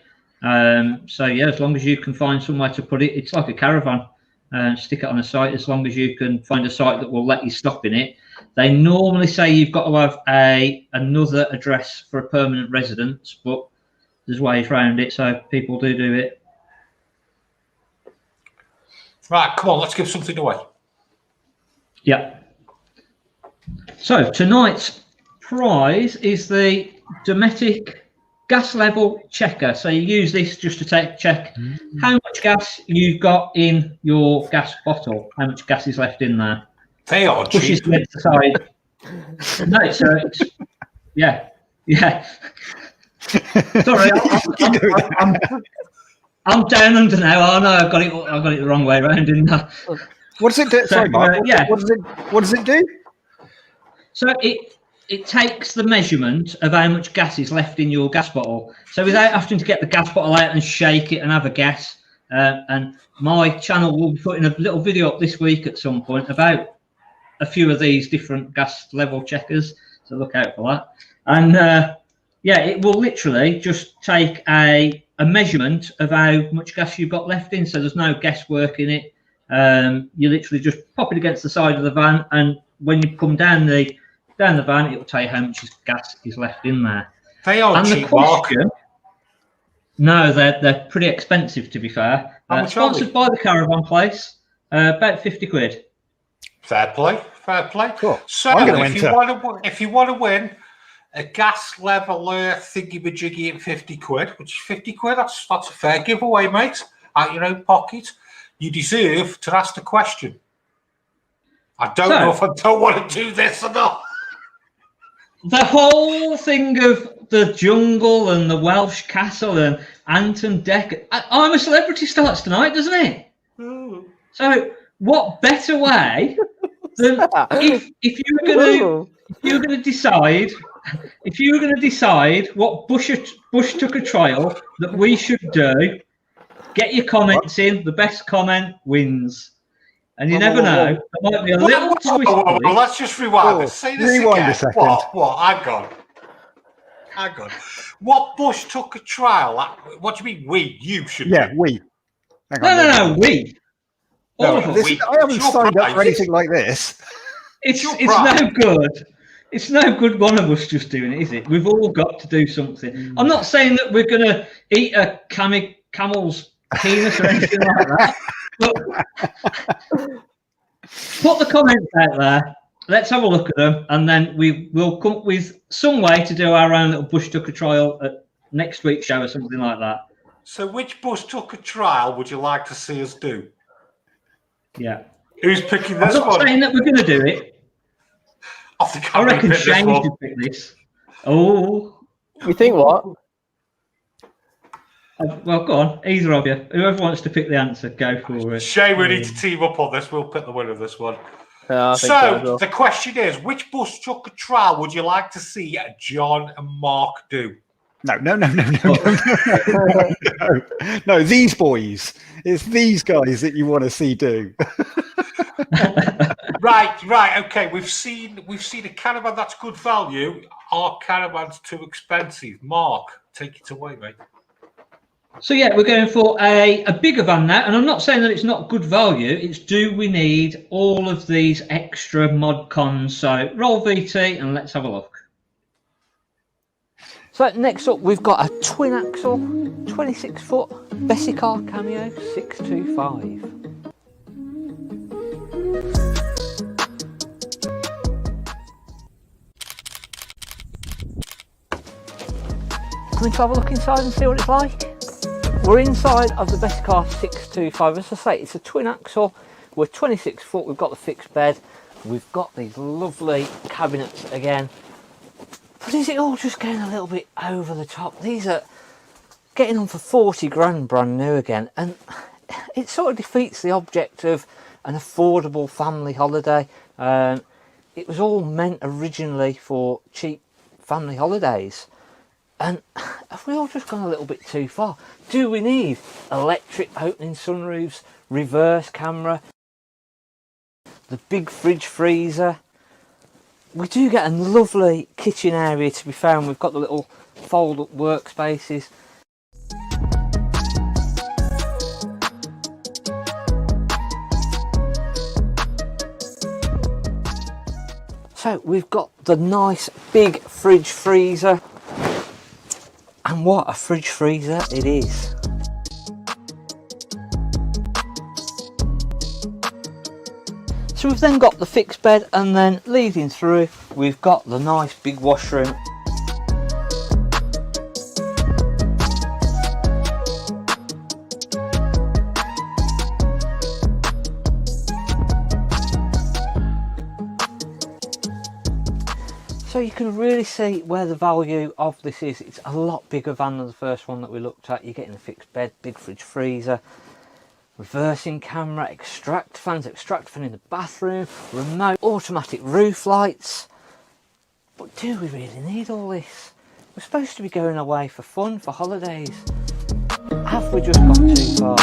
So, yeah, as long as you can find somewhere to put it, it's like a caravan. Stick it on a site as long as you can find a site that will let you stop in it. They normally say you've got to have another address for a permanent residence, but there's ways around it, so people do it. Right, come on, let's give something away. Yeah. So tonight's prize is the Dometic gas level checker. So you use this just to check how much gas you've got in your gas bottle, how much gas is left in there. They are pushes the side. No, so it's, yeah. Sorry, I'm down under now. Oh no, I got it the wrong way around, didn't I? What does it do? Sorry, Mark. What does it do? So it takes the measurement of how much gas is left in your gas bottle. So without having to get the gas bottle out and shake it and have a guess. And my channel will be putting a little video up this week at some point about a few of these different gas level checkers. So look out for that. And yeah, it will literally just take a measurement of how much gas you've got left in. So there's no guesswork in it. You literally just pop it against the side of the van, and when you come down the van, it will tell you how much gas is left in there. They are cheap, Mark. No, they're pretty expensive, to be fair. Sponsored by the Caravan place, about 50 quid. Fair play. Cool. So if you want to win a gas leveler thingy-majiggy at 50 quid, which is 50 quid, that's a fair giveaway, mate, out your own pocket. You deserve to ask the question. I don't know if I don't want to do this or not. The whole thing of the jungle and the Welsh castle and Anton Deck, I'm a Celebrity starts tonight, doesn't it? So what better way than if you were going to decide what Bush took a trial that we should do. Get your comments in. The best comment wins. And you never know. There might be a little twist. Let's just rewind this. Say this again. A second. What? Hang on. What Bush took a trial? What do you mean we? You should. Yeah, we. No, we. No, I haven't signed up for anything like this. It's no good. It's no good one of us just doing it, is it? We've all got to do something. I'm not saying that we're going to eat a camel's penis or anything like that. But put the comments out there. Let's have a look at them, and then we will come up with some way to do our own little Bush Tucker trial at next week's show or something like that. So, which Bush Tucker trial would you like to see us do? Yeah. Who's picking this one? I'm not saying that we're going to do it. I reckon Shane should pick this. Oh. You think what? Well, go on. Either of you. Whoever wants to pick the answer, go for it. Shane, we need to team up on this. We'll pick the winner of this one. So, the question is, which Bush Tucker trial would you like to see John and Mark do? No. No, these boys. It's these guys that you want to see do. Right. Okay, we've seen a caravan that's good value. Our caravan's too expensive. Mark, take it away, mate. So yeah, we're going for a bigger van now, and I'm not saying that it's not good value. It's do we need all of these extra mod cons? So roll VT and let's have a look. So next up, we've got a twin axle, 26-foot Bessicar Cameo 625. Coming to have a look inside and see what it's like? We're inside of the Bessicar 625. As I say, it's a twin axle. We're 26 foot. We've got the fixed bed. We've got these lovely cabinets again. But is it all just going a little bit over the top? These are getting on for 40 grand brand new again, and it sort of defeats the object of an affordable family holiday. It was all meant originally for cheap family holidays, and have we all just gone a little bit too far? Do we need electric opening sunroofs, reverse camera, the big fridge freezer? We do get a lovely kitchen area to be found. We've got the little fold up workspaces. So we've got the nice big fridge freezer, and what a fridge freezer it is. So we've then got the fixed bed, and then leading through we've got the nice big washroom. So you can really see where the value of this is. It's a lot bigger than the first one that we looked at. You're getting a fixed bed, big fridge freezer, reversing camera, extract fan in the bathroom, remote automatic roof lights. But do we really need all this? We're supposed to be going away for fun, for holidays. Have we just gone too far?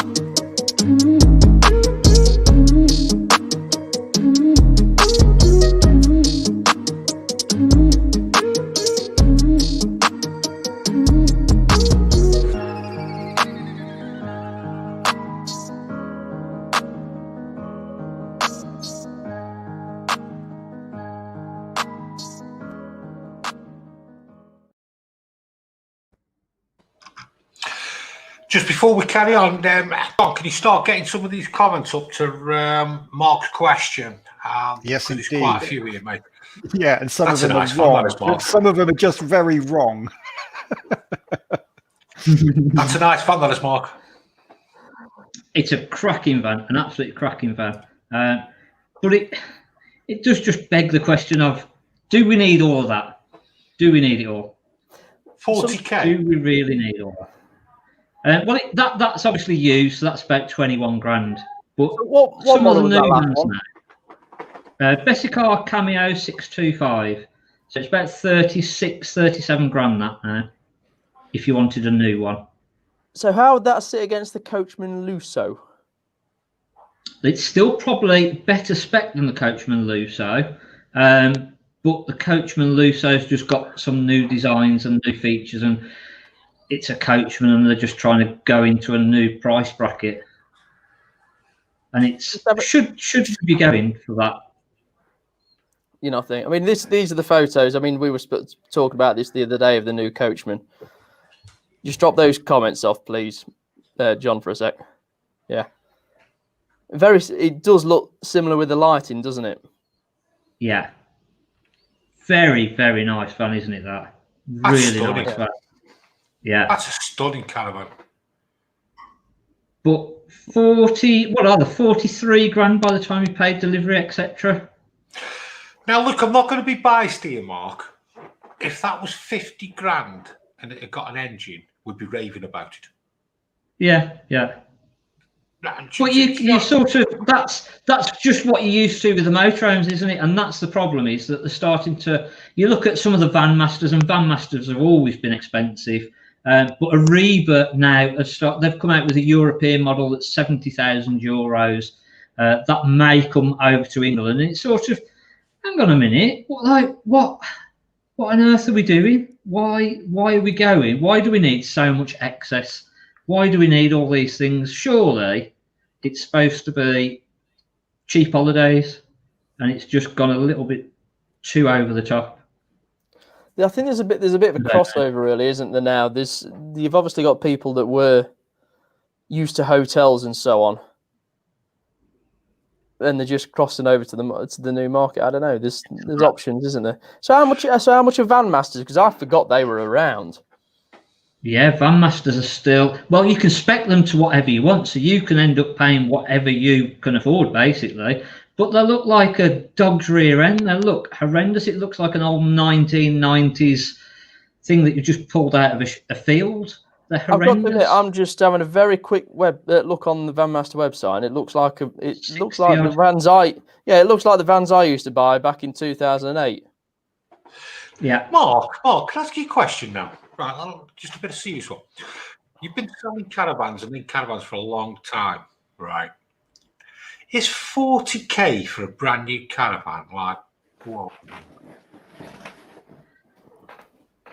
Just before we carry on, can you start getting some of these comments up to Mark's question? Yes, there's indeed. quite a few here, mate. Yeah, and some That's of them a nice are wrong. fun, that is, Mark. Some of them are just very wrong. That's a nice fun, that is, Mark. It's a cracking van, an absolute cracking van. But it does just beg the question of, do we need all of that? Do we need it all? 40k. Do we really need all that? Well, that's obviously used, so that's about 21 grand. But So what some of model the was that new last ones one? now. Bessicar Cameo 625. So it's about 36, 37 grand that now, if you wanted a new one. So how would that sit against the Coachman Lusso? It's still probably better spec than the Coachman Lusso, but the Coachman Lusso's just got some new designs and new features, and it's a Coachman, and they're just trying to go into a new price bracket, and it's should be going for that. You know, I mean, these are the photos. I mean, we were talking about this the other day of the new Coachman. Just drop those comments off, please, John, for a sec. Yeah, it does look similar with the lighting, doesn't it? Yeah, very, very nice van, isn't it? That really nice van. Yeah, that's a stunning caravan. But 40, what are the 43 grand by the time you paid delivery, etc. Now, look, I'm not going to be biased here, Mark. If that was 50 grand and it had got an engine, we'd be raving about it. Yeah, yeah. But you sort of, that's just what you're used to with the motorhomes, isn't it? And that's the problem, is that they're starting to, you look at some of the Van Masters, and Van Masters have always been expensive. But Ariba now, they've come out with a European model that's 70,000 euros. That may come over to England. And it's sort of, hang on a minute, what on earth are we doing? Why are we going? Why do we need so much excess? Why do we need all these things? Surely it's supposed to be cheap holidays, and it's just gone a little bit too over the top. Yeah, I think there's a bit of a crossover, really, isn't there? Now, you've obviously got people that were used to hotels and so on, and they're just crossing over to the new market. I don't know. There's options, isn't there? So how much are Van Masters? Because I forgot they were around. Yeah, Van Masters are still, well, you can spec them to whatever you want, so you can end up paying whatever you can afford, basically. But they look like a dog's rear end. They look horrendous. It looks like an old 1990s thing that you just pulled out of a field. They're I've got to horrendous. admit, I'm just having a very quick look on the Van Master website, and it looks like the vans it looks like the vans I used to buy back in 2008. Yeah. Mark, can I ask you a question now? Right, just a bit of serious one. You've been selling caravans and in caravans for a long time, right? Is 40k for a brand new caravan like, whoa?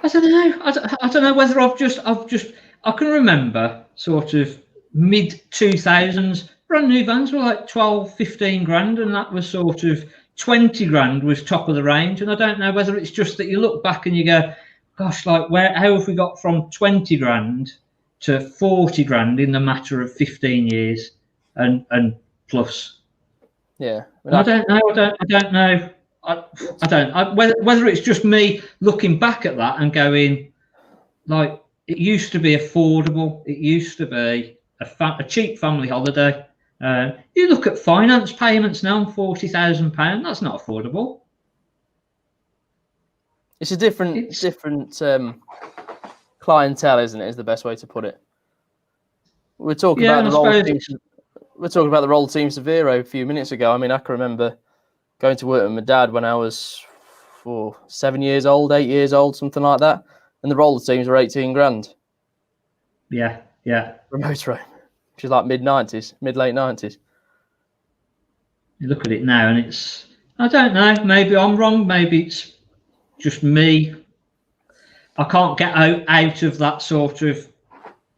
I don't know. I don't know whether I can remember sort of mid 2000s brand new vans were like 12, 15 grand, and that was sort of 20 grand was top of the range. And I don't know whether it's just that you look back and you go, gosh, like how have we got from 20 grand to 40 grand in the matter of 15 years and plus? Yeah. I don't know. I don't know. I don't. Whether it's just me looking back at that and going, like, it used to be affordable. It used to be a cheap family holiday. You look at finance payments now on £40,000. That's not affordable. It's a different clientele, isn't it? Is the best way to put it. We're talking about the roll team. We're talking about the roll team Severo a few minutes ago. I mean, I can remember going to work with my dad when I was 7 years old, 8 years old, something like that, and the roller teams were 18 grand. Yeah. For a motorhome, which is like mid late 90s. You look at it now, and it's, I don't know. Maybe I'm wrong. Maybe it's just me. I can't get out of that sort of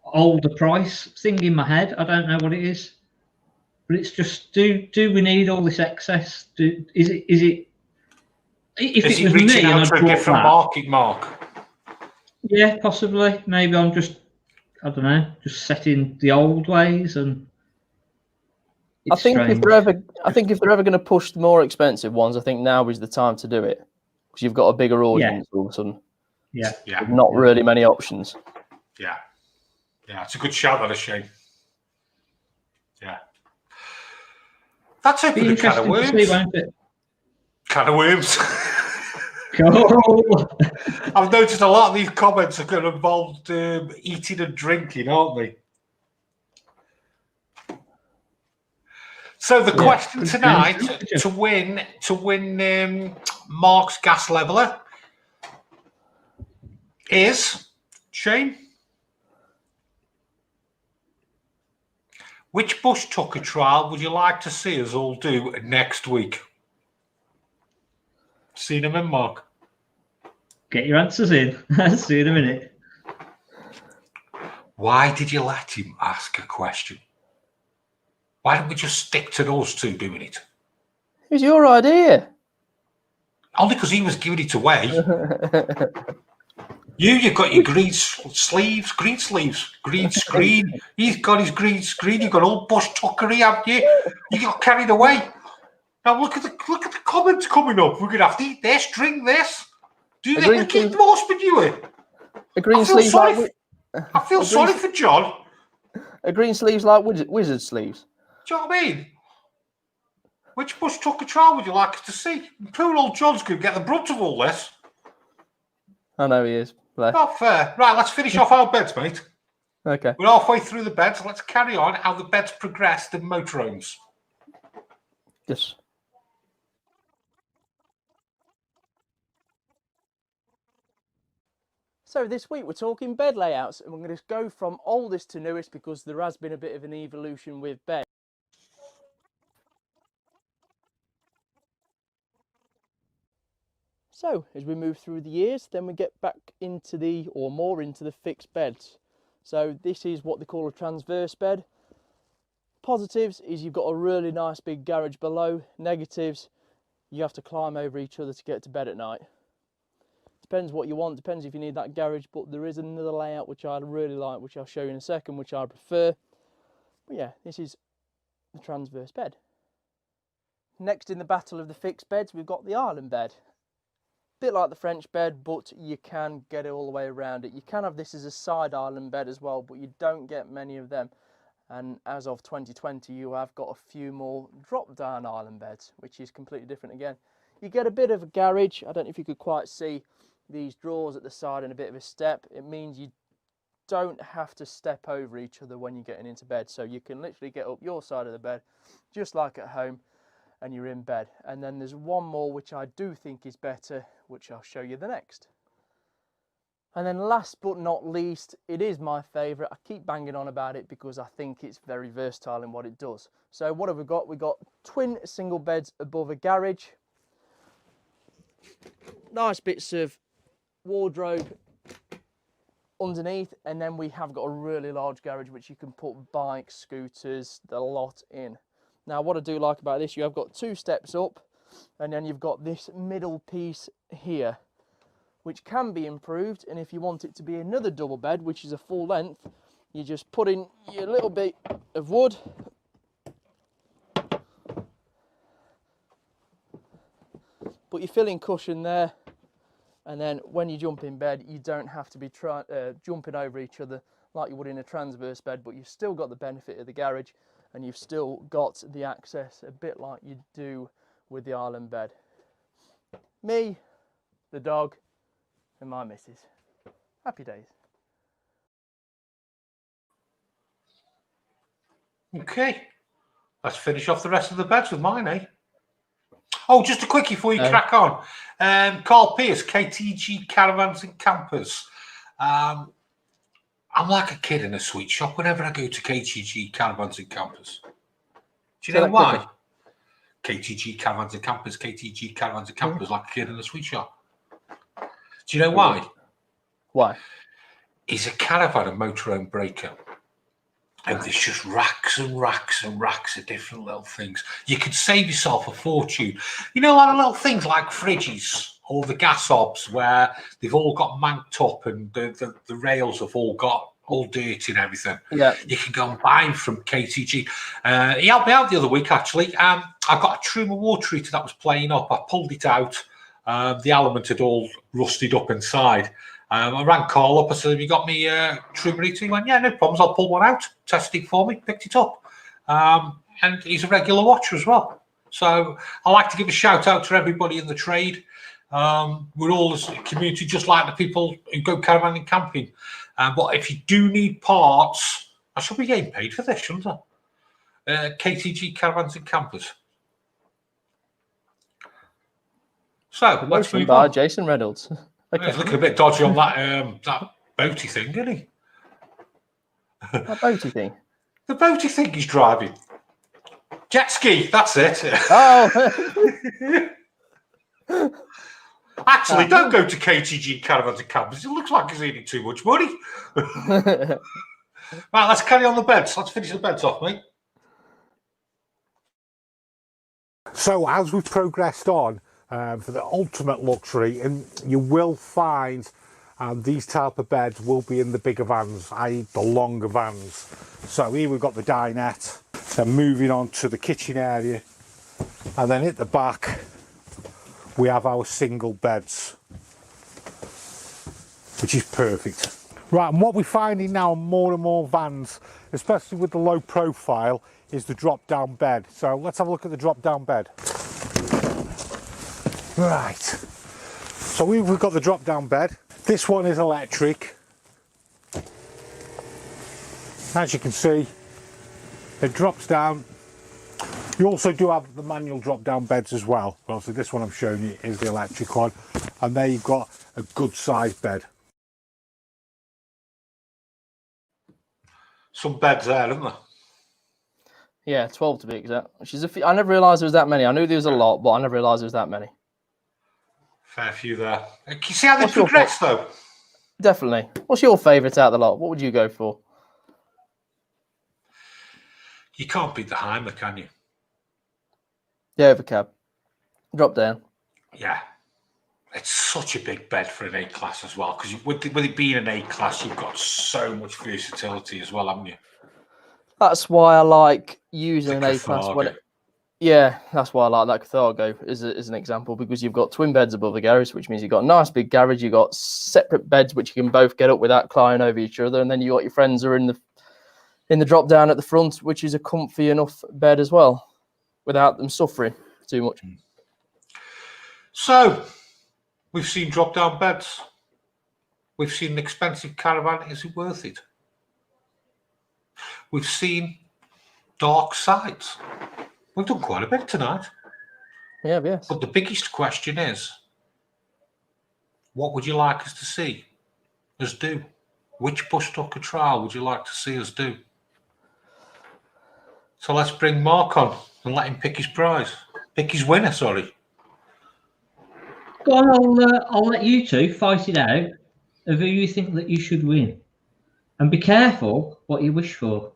older price thing in my head. I don't know what it is. But it's just, do we need all this excess? Is it? If it was me, and I'd to a different market, Mark. Yeah, possibly. Maybe I'm just, I don't know, just set in the old ways, and I think if they're ever going to push the more expensive ones, I think now is the time to do it, because you've got a bigger audience all of a sudden. Yeah. Not really many options. Yeah, it's a good shout, that is, Shane. Yeah. That's open a can of worms. Can of worms. Cool. I've noticed a lot of these comments are going to involve eating and drinking, aren't they? So the question tonight to win Mark's gas leveler is, Shane, which bush tucker trial would you like to see us all do next week? See them in, Mark. Get your answers in. See you in a minute. Why did you let him ask a question? Why don't we just stick to those two doing it? It was your idea. Only because he was giving it away. You've got your green screen. He's got his green screen. You've got all bush tuckery, haven't you? You got carried away. Now look at the comments coming up. We're gonna have to eat this, drink this, do this. Look at more manure. A green sleeve like. I feel sorry for John. A green sleeves like wizard sleeves. Do you know what I mean? Which bush tucker trial would you like us to see? Poor old John's going to get the brunt of all this. I know he is. Not fair. Right, let's finish off our beds, mate. Okay. We're halfway through the beds. Let's carry on how the beds progressed in motorhomes. Yes. So this week we're talking bed layouts, and we're going to go from oldest to newest because there has been a bit of an evolution with beds. So as we move through the years, then we get back into more into the fixed beds. So this is what they call a transverse bed. Positives is you've got a really nice big garage below. Negatives, you have to climb over each other to get to bed at night. Depends what you want, depends if you need that garage, but there is another layout which I really like, which I'll show you in a second, which I prefer. But yeah, this is the transverse bed. Next in the battle of the fixed beds, we've got the island bed. bit like the French bed, but you can get it all the way around it. You can have this as a side island bed as well, but you don't get many of them. And as of 2020, you have got a few more drop-down island beds, which is completely different again. You get a bit of a garage. I don't know if you could quite see these drawers at the side and a bit of a step. It means you don't have to step over each other when you're getting into bed. So you can literally get up your side of the bed, just like at home, and you're in bed. And then there's one more which I do think is better, which I'll show you the next. And then last but not least, it is my favourite. I keep banging on about it because I think it's very versatile in what it does. So what have we got? We've got twin single beds above a garage. Nice bits of wardrobe underneath, and then we have got a really large garage which you can put bikes, scooters, the lot in. Now what I do like about this, you have got 2 steps up, and then you've got this middle piece here, which can be improved. And if you want it to be another double bed, which is a full length, you just put in your little bit of wood, put your filling cushion there, and then when you jump in bed, you don't have to be jumping over each other like you would in a transverse bed, but you've still got the benefit of the garage, and you've still got the access a bit like you do with the island bed. Me, the dog, and my missus. Happy days. Okay, let's finish off the rest of the beds with mine, eh? Oh, just a quickie before you crack on. Carl Pierce, KTG Caravans and Campers. I'm like a kid in a sweet shop whenever I go to KTG Caravans and Campers. Do you know why? KTG Caravans and Campers, KTG Caravans and Campers, like a kid in a sweet shop. Do you know why? Why? He's a caravan and motorhome breaker. And there's just racks and racks and racks of different little things. You could save yourself a fortune. You know, like the little things like fridges or the gas hobs where they've all got manked up and the rails have all got all dirty and everything. Yeah. You can go and buy them from KTG. He helped me out the other week, actually. I got a Truma water heater that was playing up. I pulled it out. The element had all rusted up inside. I rang Carl up. I said, have you got me Truma heater? He went, yeah, no problems. I'll pull one out. Tested it for me. Picked it up. And he's a regular watcher as well. So I like to give a shout out to everybody in the trade. We're all a community, just like the people who go caravan and camping. But if you do need parts, I should be getting paid for this, shouldn't I? KTG Caravans and Campers. So let's move on. Jason Reynolds. Okay. He's looking a bit dodgy on that boaty thing, isn't he? That boaty thing? The boaty thing he's driving. Jet ski, that's it. Oh. Actually, don't go to KTG Caravans and Campers. It looks like he's eating too much money. Right, let's carry on the beds. Let's finish the beds off, mate. So as we've progressed on for the ultimate luxury, and you will find these type of beds will be in the bigger vans, i.e. the longer vans. So here we've got the dinette, then moving on to the kitchen area, and then at the back we have our single beds, which is perfect. Right, and what we're finding now on more and more vans, especially with the low profile, is the drop down bed. So let's have a look at the drop down bed. Right, so we've got the drop down bed. This one is electric. As you can see, it drops down. You also do have the manual drop down beds as well. Obviously this one I'm showing you is the electric one, and there you've got a good sized bed. Some beds there, isn't there? Yeah, 12 to be exact. Which is I never realised there was that many. I knew there was a lot, but I never realised there was that many. Fair few there. Can you see how they progress though? Definitely. What's your favourite out of the lot? What would you go for? You can't beat the Heimer, can you? Yeah, overcab. Drop down. Yeah. It's such a big bed for an A-class as well, because with it being an A-class, you've got so much versatility as well, haven't you? That's why I like using an A-class Yeah, that's why I like that Carthago as an example, because you've got twin beds above the garage, which means you've got a nice big garage. You've got separate beds which you can both get up without climbing over each other, and then you got your friends who are in the drop down at the front, which is a comfy enough bed as well, without them suffering too much. So, we've seen drop down beds. We've seen an expensive caravan. Is it worth it? We've seen dark sides. We've done quite a bit tonight. Yeah, yes. But the biggest question is, what would you like us to see us do? Which bush tucker trial would you like to see us do? So let's bring Mark on and let him pick his prize. Pick his winner, sorry. Go on, I'll let you two fight it out of who you think that you should win. And be careful what you wish for.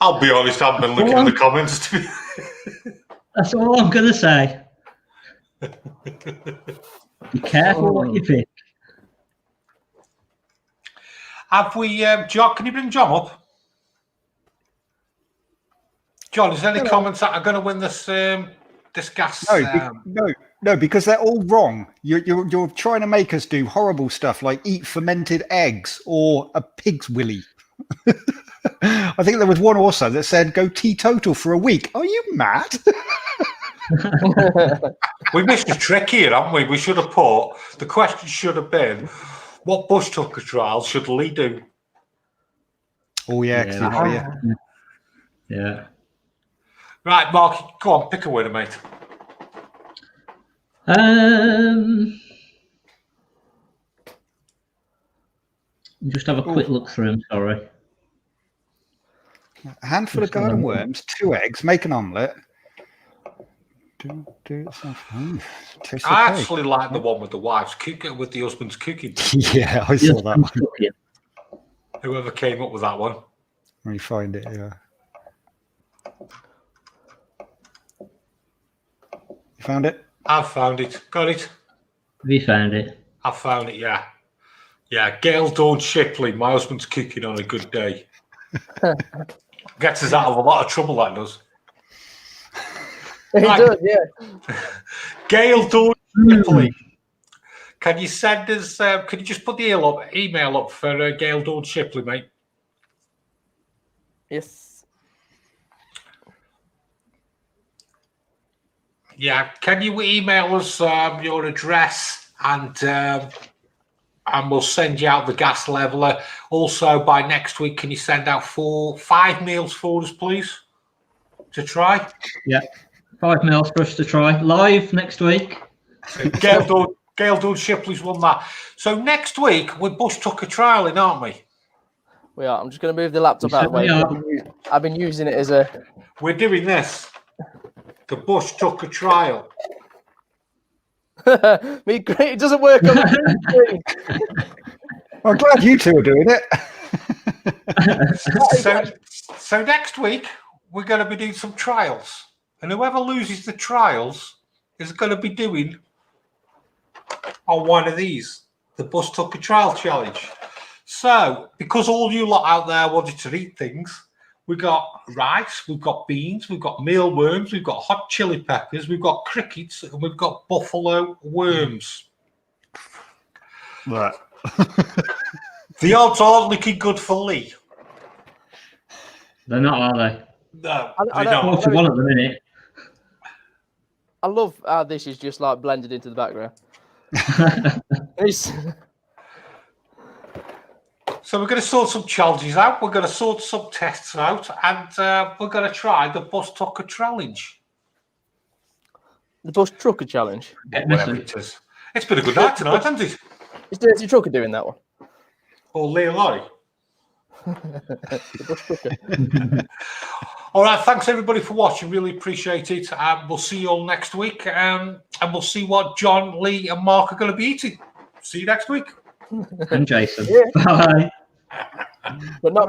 I'll be honest, I've been looking at the comments. That's all I'm going to say. Be careful what you pick. Have we, John, can you bring John up? John, is there any comments that are going to win this gas? No, because they're all wrong. You're trying to make us do horrible stuff like eat fermented eggs or a pig's willy. I think there was one also that said go teetotal for a week. Are you mad? We missed a trick here, haven't we? We should have put, the question should have been, what bush tucker trials should Lee do? Oh, yeah. Yeah. Right, Mark, go on, pick a winner, mate. Just have a quick look through them, sorry. A handful of garden worms, 2 eggs, make an omelette. I actually like the one with the wife's cooking, with the husband's cooking. Yeah, I saw that one. Whoever came up with that one. Let me find it, yeah. You found it? I've found it. Got it? Have you found it? I've found it, yeah. Yeah, Gail Dawn Shipley, my husband's cooking on a good day. Gets us out of a lot of trouble, that does. It does, yeah. Gail Dawn Shipley. Can you send us, can you just put the email up for Gail Dawn Shipley, mate? Yes. Yeah, can you email us your address and we'll send you out the gas leveler. Also, by next week, can you send out 5 meals for us, please, to try? Yeah, 5 meals for us to try live next week. Gail Dawn Shipley's won that. So next week we're bush tucker trialing, aren't we? We are. I'm just going to move the laptop out of the way. I've been using it as a. We're doing this. The bush tucker trial. It doesn't work on the screen. I'm glad you two are doing it. So next week we're going to be doing some trials, and whoever loses the trials is going to be doing on one of these, the Bush Tucker Trial Challenge. So, because all you lot out there wanted to eat things, we've got rice, we've got beans, we've got mealworms, we've got hot chili peppers, we've got crickets, and we've got buffalo worms. Right. The odds aren't looking good for Lee. They're not, are they? No, I they're not. 41 at the minute. I love how this is just like blended into the background. So we're going to sort some challenges out. We're going to sort some tests out, and we're going to try the Bush Tucker Challenge. The Bush Trucker Challenge. Whatever it is. It's been a good night tonight, hasn't it? Is Dirty Trucker doing that one? Or Leah Laurie? The Bush Trucker. All right, thanks everybody for watching. Really appreciate it. We'll see you all next week, and we'll see what John, Lee, and Mark are going to be eating. See you next week. And Jason. Yeah. Bye. But not me.